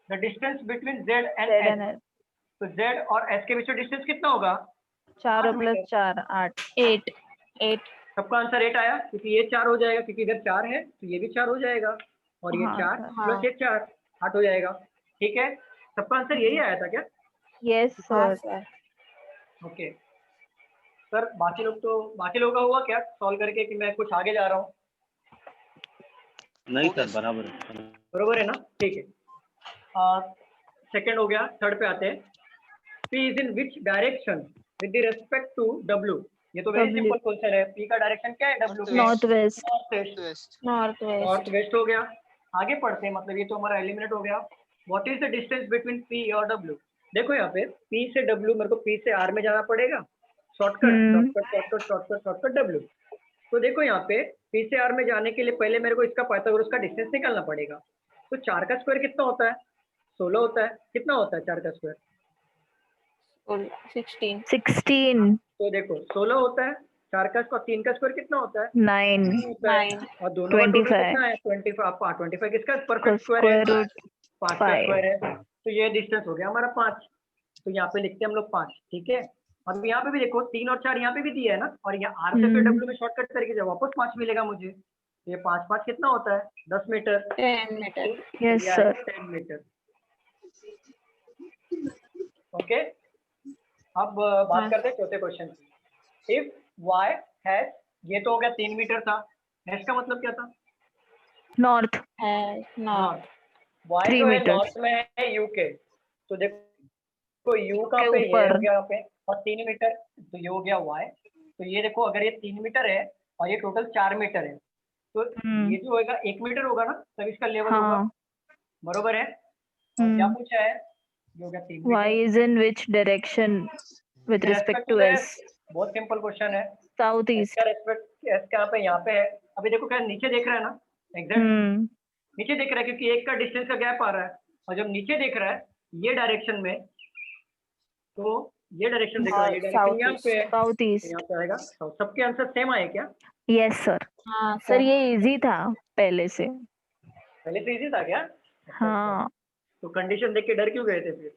the distance between Z and Z S. तो जेड और एस के बीच में डिस्टेंस कितना होगा? 4 8 मीटर। + 4 8। 8। सबका आंसर 8 आया, क्योंकि ये 4 हो जाएगा, क्योंकि इधर 4 है तो ये भी 4 हो जाएगा, और ये हाँ 4 सर। हाँ। प्लस ये 4 8 हो जाएगा। ठीक है, सबका आंसर यही आया था क्या? यस हाँ सर। सर। ओके सर, बाकी लोगों का हुआ क्या सॉल्व करके, कि मैं कुछ आगे जा रहा हूँ? नहीं सर, बराबर है। बरोबर है ना? ठीक है, सेकंड हो गया। थर्ड पे आते हैं। P is in which direction with respect to W? ये तो वेरी W। सिंपल क्वेश्चन है। पी का डायरेक्शन क्या है डब्ल्यू के? North west. North west. North north west. West हो गया। आगे पढ़ते हैं, मतलब ये तो हमारा एलिमिनेट हो गया। What is the distance between P और डब्ल्यू? देखो यहाँ पे पी से डब्ल्यू, मेरे को पी से आर में जाना पड़ेगा, shortcut shortcut shortcut shortcut shortcut W. तो देखो यहाँ पे पी से आर में जाने के लिए पहले मेरे को इसका पाइथागोरस का डिस्टेंस निकालना पड़ेगा। तो 4 का स्क्वायर कितना होता है? 16 होता है। कितना होता है 4 का स्क्वायर? 16। 16 तो देखो 16 होता है, 4 का स्क्वायर, 3 का स्क्वायर कितना होता है? 9 होता है। 9। और दोनों का टोटल 25 कितना है? 25। 25 किसका का परफेक्ट स्क्वायर है? स्क्वायर रूट 5 का 5। स्क्वायर है। तो ये डिस्टेंस हो गया हमारा 5। तो यहाँ पे लिखते हैं हम लोग 5। ठीक है, अब यहाँ पे भी देखो 3 और 4 यहाँ पे भी दिया है ना, और यहाँ आर से फिर डब्ल्यू में शॉर्टकट करके जब वापस 5 मिलेगा मुझे, तो ये 5 5 कितना होता है? 10 मीटर। 10 मीटर। यस ये सर। आएगा 10 मीटर। ओके, अब बात हाँ। करते हैं चौथे क्वेश्चन की। इफ वाई हैज, ये तो हो गया 3 मीटर था, हैज का मतलब क्या था? नॉर्थ। है नॉर्थ। वाई 3 जो है मीटर्स। नॉर्थ में है यू के, तो देखो यू के कहाँ पे? ये ऊपर। हो गया यहाँ पे, और 3 मीटर, तो ये हो गया वाई। तो ये देखो अगर ये 3 मीटर है और ये टोटल 4 मीटर है, तो ये जो होगा 1 मीटर होगा ना, तब इसका लेवल होगा। हाँ। बरोबर है। और क्या पूछा है? ये हो गया 3 Y metre. is in which direction with respect to S? बहुत सिंपल क्वेश्चन है। South S east. का रेस्पेक्ट, एस कहाँ पे? यहाँ पे है। अभी देखो क्या नीचे देख रहा है ना, एग्जैक्ट नीचे देख रहा है, क्योंकि एक का डिस्टेंस का गैप आ रहा है, और जब नीचे देख रहा है ये डायरेक्शन में, तो ये डायरेक्शन देख रहा है, ये डायरेक्शन यहाँ पे है, साउथ तो ईस्ट। यहाँ पे आएगा। तो सबके आंसर सेम आए क्या? Yes sir. हाँ सर ये इजी था पहले से। पहले से इजी था क्या? हाँ। तो कंडीशन देख के डर क्यों गए थे फिर?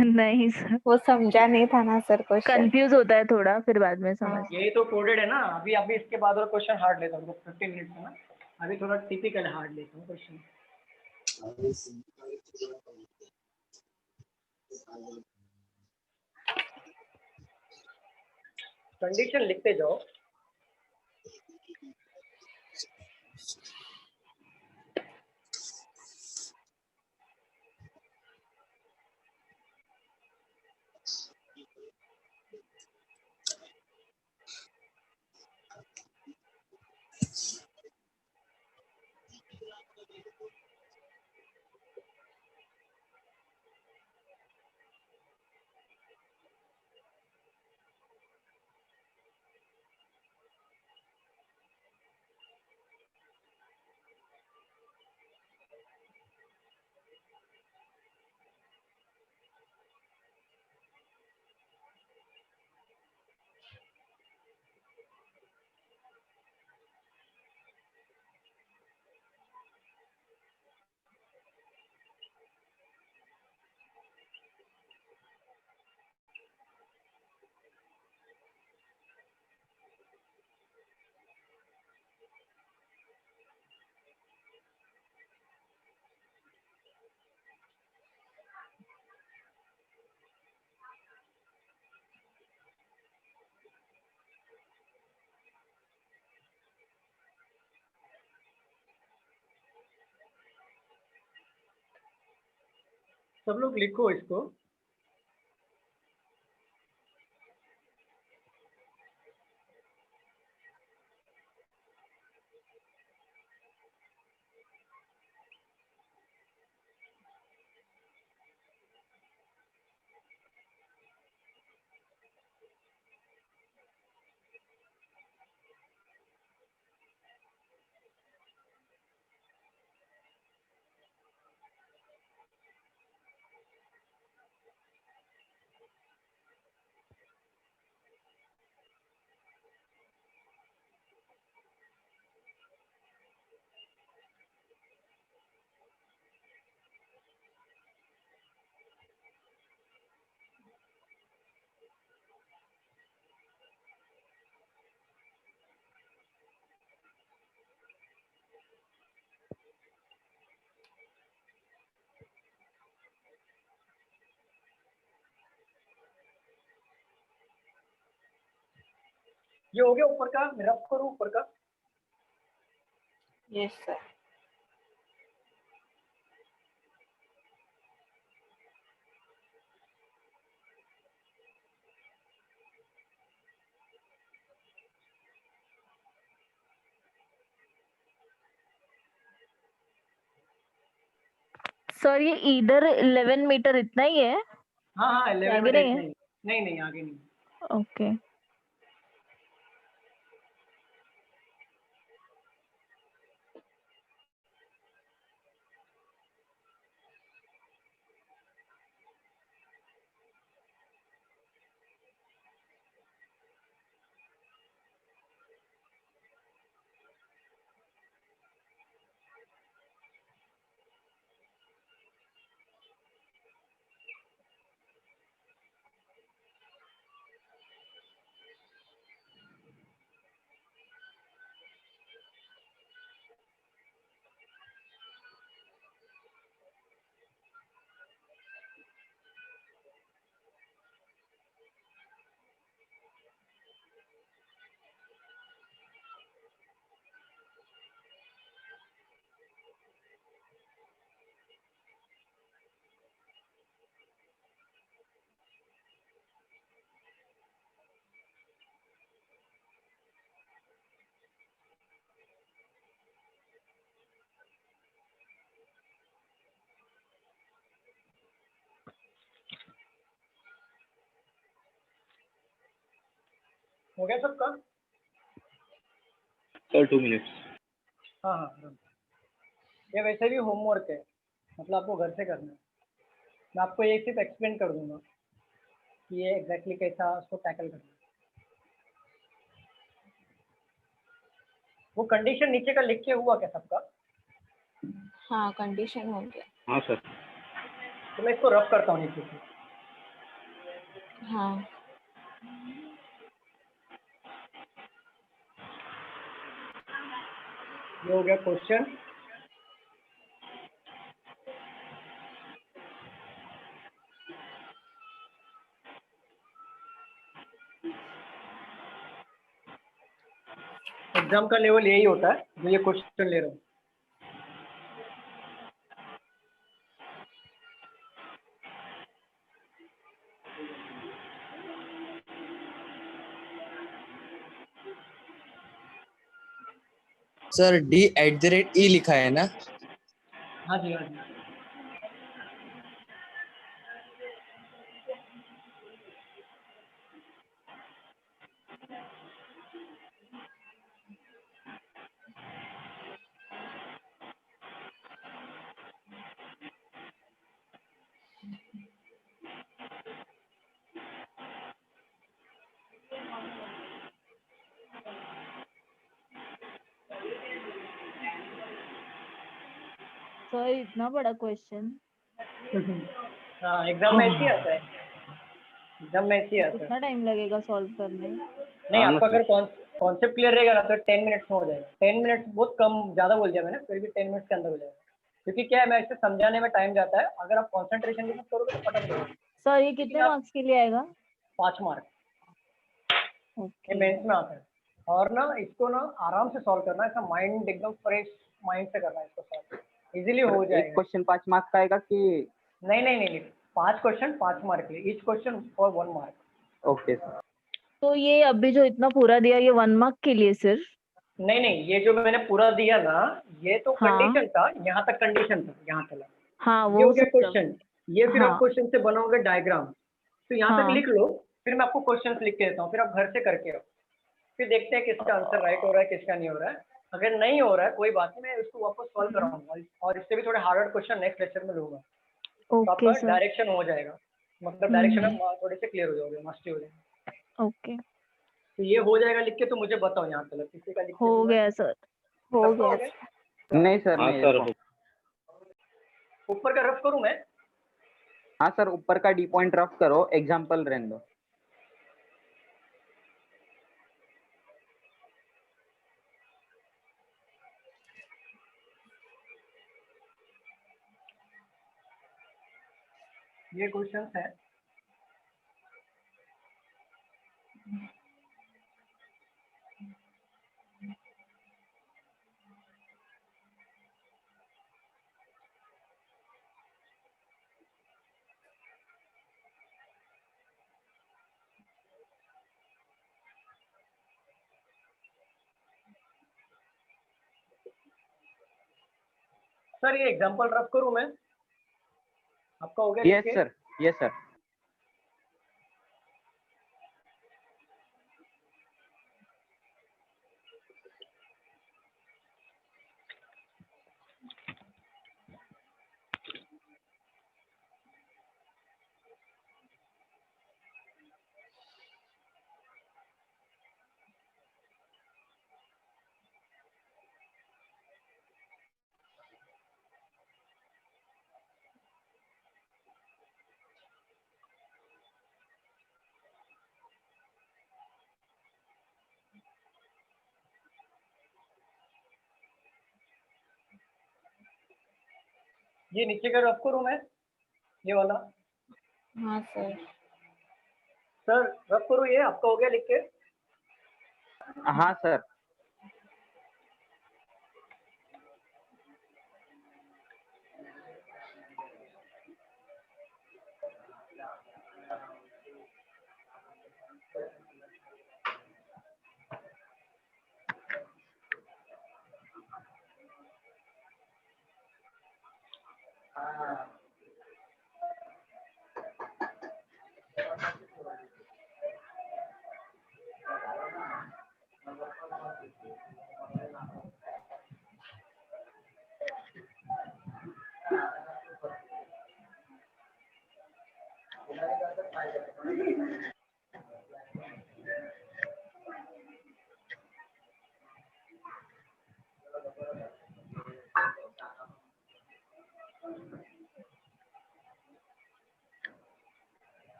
नहीं सर, वो समझा नहीं था ना सर क्वेश्चन। कंफ्यूज होता है थोड़ा, फिर बाद में समझ। यही तो कोडेड है ना। अभी अभी इसके बाद और क्वेश्चन हार्ड लेता हूँ 15 मिनट में ना, अभी थोड़ा टिपिकल हार्ड लेता हूँ क्वेश्चन। कंडीशन लिखते जाओ। सब लोग लिखो इसको। ये हो गया ऊपर का, रफ करो ऊपर का। Yes sir. सर ये ईडर 11 मीटर इतना ही है? हाँ हाँ 11 आगे मीटर नहीं इतना है? ही। नहीं नहीं आगे नहीं। ओके। हो गया सबका? Sir 2 minutes. हाँ हाँ। ये वैसे भी होमवर्क है, मतलब आपको घर से करना है। मैं आपको ये सिर्फ एक्सप्लेन कर दूंगा कि ये एग्जैक्टली कैसा उसको टैकल करना है। वो कंडीशन नीचे का लिख के हुआ क्या सबका? हाँ कंडीशन हो गया। हाँ सर। तो मैं इसको रफ करता हूँ नीचे से। हाँ ये हो गया क्वेश्चन। एग्जाम का लेवल यही होता है जो ये क्वेश्चन ले रहा हूँ। सर D@E लिखा है ना? हाँ जी हाँ जी। सर इतना बड़ा क्वेश्चन? हाँ एग्जाम में ऐसे ही आता है। एग्जाम में ऐसे ही आता है। कितना टाइम लगेगा सॉल्व करने? नहीं आपका अगर कॉन्सेप्ट क्लियर रहेगा ना तो 10 मिनट्स में हो जाएगा। 10 मिनट्स बहुत कम, ज़्यादा बोल दिया मैंने, फिर भी 10 मिनट्स के अंदर हो जाएगा। क्योंकि क्या है, मैं इसे समझाने में टाइम जाता है। अगर आप कॉन्सेंट्रेशन के साथ करोगे तो फटाफट होगा। सर ये कितने मार्क्स के लिए आएगा? 5 मार्क ये ओके। मेंस में आता है। और ना इसको ना आराम से सॉल्व करना है, ऐसा माइंड एकदम फ्रेश माइंड से करना है इसको सॉल्व। इजीली हो एक जाएगा। क्वेश्चन 5 मार्क्स का आएगा कि नहीं नहीं नहीं नहीं, 5 क्वेश्चन 5 मार्क के लिए, each question for 1 mark. Okay sir. तो ये अभी जो इतना पूरा दिया ये 1 मार्क के लिए सिर्फ? नहीं नहीं, ये जो मैंने पूरा दिया ना, ये तो हाँ। कंडीशन था, यहाँ तक कंडीशन था, यहाँ तक हाँ ये हो वो गया सब क्वेश्चन। ये फिर आप हाँ क्वेश्चन से बनाओगे डायग्राम, तो यहाँ तक हाँ लिख लो, फिर मैं आपको क्वेश्चन लिख के देता हूँ, फिर आप घर से करके आओ, फिर देखते हैं किसका आंसर राइट हो रहा है किसका नहीं हो रहा है। अगर नहीं हो रहा है कोई बात नहीं, मैं इसको वापस सॉल्व कराऊंगा और इससे भी थोड़े हार्ड क्वेश्चन नेक्स्ट लेक्चर में लूंगा, तो ओके आपका सर। डायरेक्शन हो जाएगा, मतलब डायरेक्शन आप थोड़े से क्लियर हो जाओगे, मास्टरी हो जाएगी। ओके तो ये हो जाएगा लिख के, तो मुझे बताओ यहाँ तक किसी का लिख के हो हुआ है? गया सर, हो सबका हो गया। गया? नहीं सर, हाँ नहीं सर। देखो। ऊपर का रफ करूँ मैं? हाँ सर, ऊपर का डी पॉइंट रफ करो, एग्जाम्पल रहने दो। ये क्वेश्चन है। सर ये एग्जांपल रफ करूं मैं? आपका हो गया लिख यस के? Sir, yes sir. ये नीचे का रफ करूं मैं, ये वाला? हाँ सर। सर रफ करूं, ये आपका हो गया लिख के? हाँ सर।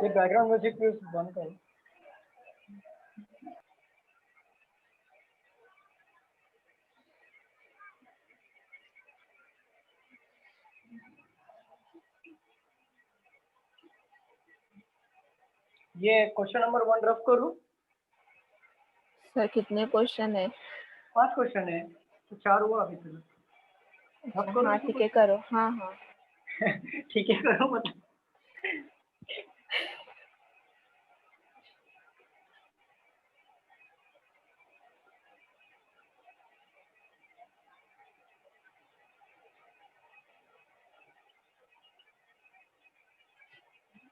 ये बैकग्राउंड म्यूजिक प्लीज बंद करो। ये क्वेश्चन नंबर 1 रफ करूं? सर कितने क्वेश्चन है? 5 क्वेश्चन है, तो 4 हुआ अभी तक। रफ करूं हाँ इसको ठीक है करो। हाँ हाँ कुछ? ठीक है करो मतलब।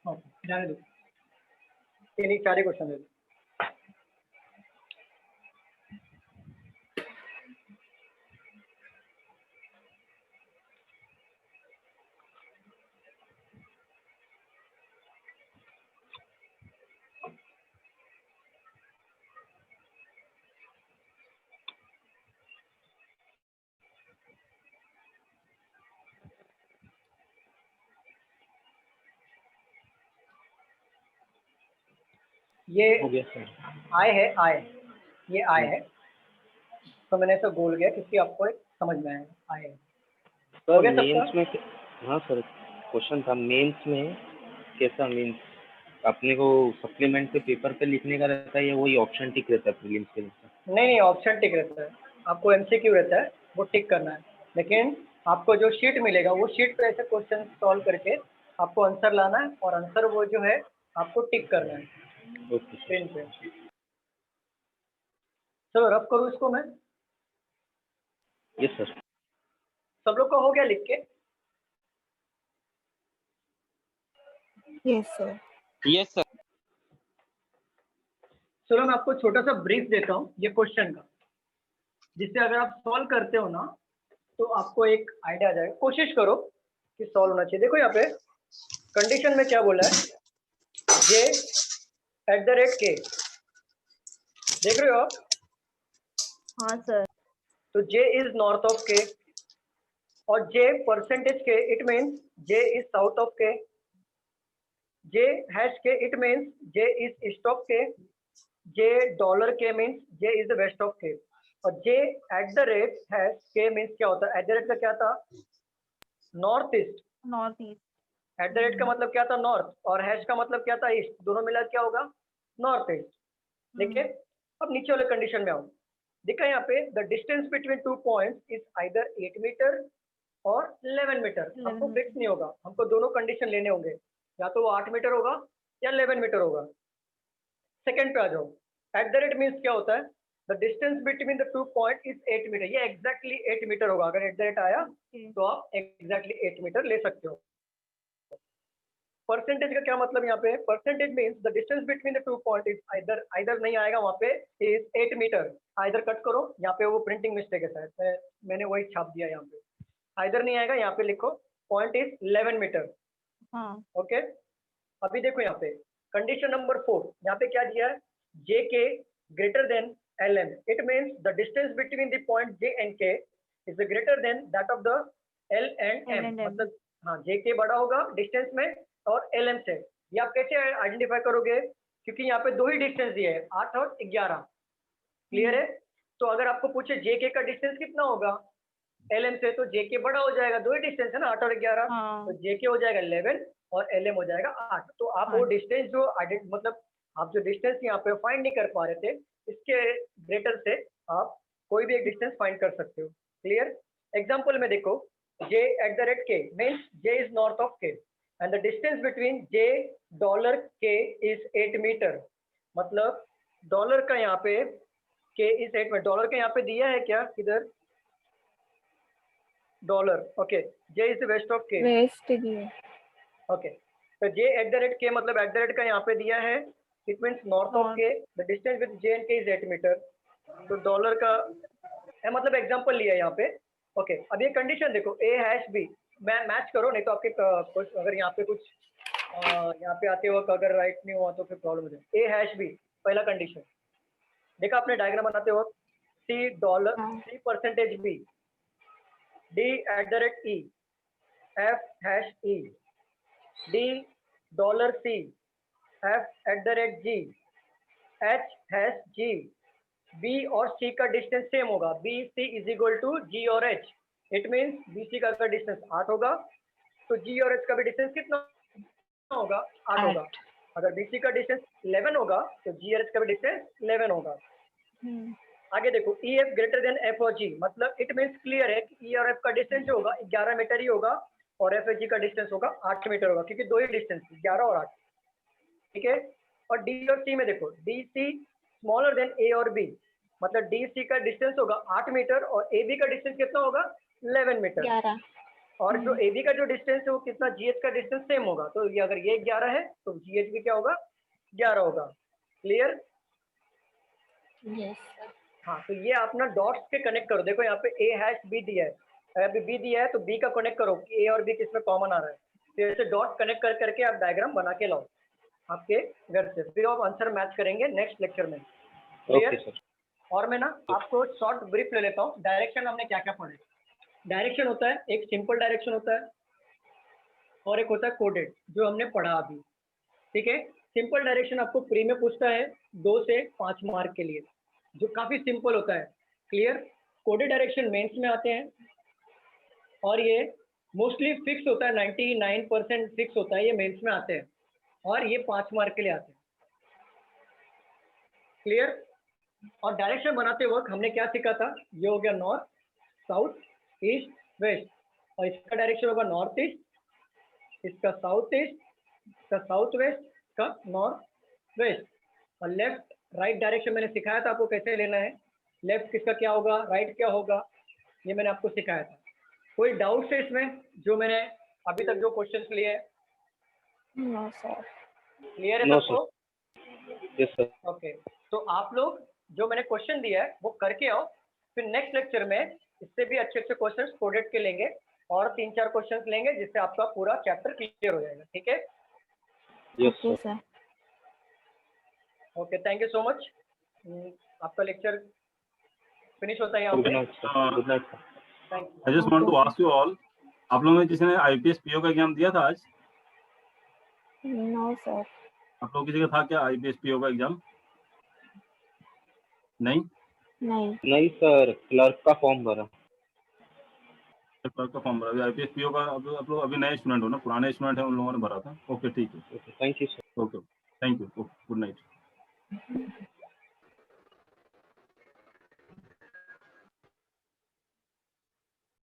ओके जाने दो, ये नहीं 4 क्वेश्चन है। ये हो गया सर। आय है, आय, ये आय है। तो मैंने ऐसा गोल किया क्योंकि आपको एक समझ में आए। हो सर गया सबका? मेंस में हाँ सर, क्वेश्चन था मेंस में कैसा, मीन्स अपने को सप्लीमेंट पे पेपर पे लिखने का रहता है या वही ऑप्शन टिक रहता है प्रीलिम्स के लिए? नहीं, ऑप्शन टिक रहता है, आपको एमसीक्यू रहता है, वो टिक करना है। लेकिन आपको जो शीट मिलेगा वो शीट पे ऐसे क्वेश्चन सॉल्व करके आपको आंसर लाना है और आंसर वो जो है आपको टिक करना है ओके सर। स्क्रीन पे। चलो रब करूँ इसको मैं। Yes sir. सब लोग का हो गया लिख के? Yes sir. Yes sir. चलो मैं आपको छोटा सा ब्रीफ देता हूँ ये क्वेश्चन का, जिससे अगर आप सॉल्व करते हो ना तो आपको एक आइडिया आ जाएगा। कोशिश करो कि सॉल्व होना चाहिए। देखो यहाँ पे कंडीशन में क्या बोला है, j@k, देख रहे हो आप? हाँ सर। तो j is north of k और j percentage k, it means j is south of k, j hash k, it means j is east of k, j dollar k means j is the west of k, और j at the rate hash k means क्या होता है? At the rate का क्या था? North east. North east. At the rate का मतलब क्या था? नॉर्थ, और हैश का मतलब क्या था? ईस्ट। दोनों मिला क्या होगा? North east. देखिए अब नीचे वाले कंडीशन में आओ। देखा यहाँ पे the distance between 2 points is either 8 metre और 11 मीटर। हमको फिक्स नहीं होगा, हमको दोनों कंडीशन लेने होंगे, या तो वो 8 मीटर होगा या 11 मीटर होगा। सेकंड पे आ जाओ। एट द रेट मीन्स क्या होता है? The distance between the 2 point is 8 metre. ये एग्जैक्टली 8 मीटर होगा। अगर एट द रेट आया तो आप एग्जैक्टली 8 मीटर ले सकते हो। परसेंटेज का क्या मतलब यहाँ पे? Percentage means the distance between the 2 point is either नहीं आएगा वहाँ पे, इज 8 मीटर। आइदर कट करो, यहाँ पे वो प्रिंटिंग मिस्टेक है शायद, मैंने वही छाप दिया यहाँ पे। आइदर नहीं आएगा, यहाँ पे लिखो पॉइंट इज 11 मीटर। हाँ। ओके, अभी देखो यहाँ पे कंडीशन नंबर 4, यहाँ पे क्या दिया है? J K greater than L M, it means the distance between the point J and K is greater than that of the L and M. मतलब हाँ, जे के बड़ा होगा डिस्टेंस में और एल एम से। ये आप कैसे आइडेंटिफाई करोगे? क्योंकि यहाँ पे दो ही डिस्टेंस दिए हैं, 8 और 11। क्लियर है? तो अगर आपको पूछे जे के का डिस्टेंस कितना होगा एल एम से, तो जे के बड़ा हो जाएगा, दो ही डिस्टेंस है ना, 8 और 11। तो जे के हो जाएगा 11 और एल एम हो जाएगा 8। तो आप वो डिस्टेंस जो मतलब आप जो डिस्टेंस यहाँ पे फाइंड नहीं कर पा रहे थे, इसके ग्रेटर से आप कोई भी एक डिस्टेंस फाइंड कर सकते हो। क्लियर? एग्जाम्पल में देखो, j at the rate k means j is north of k and the distance between j dollar k is 8 metre. मतलब डॉलर का यहाँ पे k इज 8 मीटर। डॉलर का यहाँ पे दिया है क्या? किधर? Dollar. Okay, j is the west of k। West दिया। ओके, तो j at the rate k मतलब एट द रेट का यहाँ पे दिया है, it means north of k, the distance with j and k is 8 metre. तो dollar का मतलब एग्जांपल लिया यहाँ पे। ओके, अब ये कंडीशन देखो, a हैश b मैच करो, नहीं तो आपके कुछ अगर यहाँ पे कुछ यहाँ पे आते वक्त अगर राइट नहीं हुआ तो फिर प्रॉब्लम हो जाए। a हैश b पहला कंडीशन देखा आपने डायग्राम बनाते वक्त, c dollar c percentage b, d at the rate e, f hash e, d dollar c, f at the rate g, h hash g, b और c का distance same होगा, b c is equal to g और h। It means B C का अगर distance 8 होगा तो g और h का भी डिस्टेंस कितना होगा? 8 होगा। अगर बी सी का डिस्टेंस 11 होगा तो g और h का भी डिस्टेंस 11 होगा। आगे देखो, E F greater than F और जी, मतलब इट मीन्स क्लियर है कि ई और एफ का डिस्टेंस जो होगा 11 मीटर ही होगा और एफ और जी का डिस्टेंस होगा 8 मीटर होगा, क्योंकि दो ही डिस्टेंस 11 और 8। ठीक है? और डी और सी में देखो, डी सी स्मॉलर देन ए और बी, मतलब डी सी का डिस्टेंस होगा 8 मीटर और ए बी का डिस्टेंस कितना होगा? 11 मीटर। 11। और जो ए बी का जो डिस्टेंस है वो कितना? जी एच का डिस्टेंस सेम होगा। तो ये अगर ये 11 है तो जी एच भी क्या होगा? 11 होगा। क्लियर? यस। हाँ, तो ये अपना डॉट्स के कनेक्ट करो। देखो यहाँ पे ए हैश बी दिया है, अगर बी दिया है तो बी का कनेक्ट करो कि ए और बी किसमें कॉमन आ रहा है। तो ऐसे डॉट कनेक्ट कर करके आप डायग्राम बना के लाओ आपके घर से, फिर आप आंसर मैच करेंगे नेक्स्ट लेक्चर में। क्लियर? और मैं ना आपको शॉर्ट ब्रीफ ले लेता हूँ। डायरेक्शन हमने क्या क्या पढ़े? डायरेक्शन होता है, एक सिंपल डायरेक्शन होता है और एक होता है कोडेड, जो हमने पढ़ा अभी। ठीक है? सिंपल डायरेक्शन आपको प्री में पूछता है 2 से 5 मार्क के लिए, जो काफी सिंपल होता है। क्लियर? कोडेड डायरेक्शन मेंस में आते हैं और ये मोस्टली फिक्स होता है, 99% फिक्स होता है, ये मेंस में आते हैं और ये 5 मार्क के लिए आते हैं। क्लियर? और डायरेक्शन बनाते वक्त हमने क्या सीखा था? ये हो गया नॉर्थ, साउथ, ईस्ट, वेस्ट, और इसका डायरेक्शन होगा नॉर्थ ईस्ट, इसका साउथ ईस्ट, इसका साउथ वेस्ट, इसका नॉर्थ वेस्ट। और लेफ्ट राइट डायरेक्शन मैंने सिखाया था आपको कैसे लेना है। लेफ्ट किसका क्या होगा, राइट क्या होगा, ये मैंने आपको सिखाया था। कोई डाउट है इसमें जो मैंने अभी तक जो क्वेश्चंस लिए हैं? No sir. क्लियर है No, सबको? Yes sir. ओके, तो आप लोग जो मैंने क्वेश्चन दिया है वो करके आओ, फिर नेक्स्ट लेक्चर में इससे भी अच्छे अच्छे क्वेश्चंस कोडेड के लेंगे और 3-4 क्वेश्चंस लेंगे जिससे आपका पूरा चैप्टर क्लियर हो जाएगा। ठीक है? Yes okay sir. Sir. Okay, thank you so much. आपका लेक्चर फिनिश होता है यहाँ गुड पे। Night sir. Good night sir. Thank you. I just want to ask you all, आप लोगों ने जिसने आईपीएस पीओ का एग्जाम दिया था आज? No sir. आप लोग किसी का था क्या आईपीएस पीओ का एग्जाम? नहीं? नहीं सर, क्लर्क का फॉर्म भरा। क्लर्क का फॉर्म भरा। अभी आईपीएस पीओ का आप लोग अभी नए स्टूडेंट हो ना, पुराने स्टूडेंट हैं, उन लोगों ने भरा था। ओके ठीक है। Thank you sir. Okay, thank you.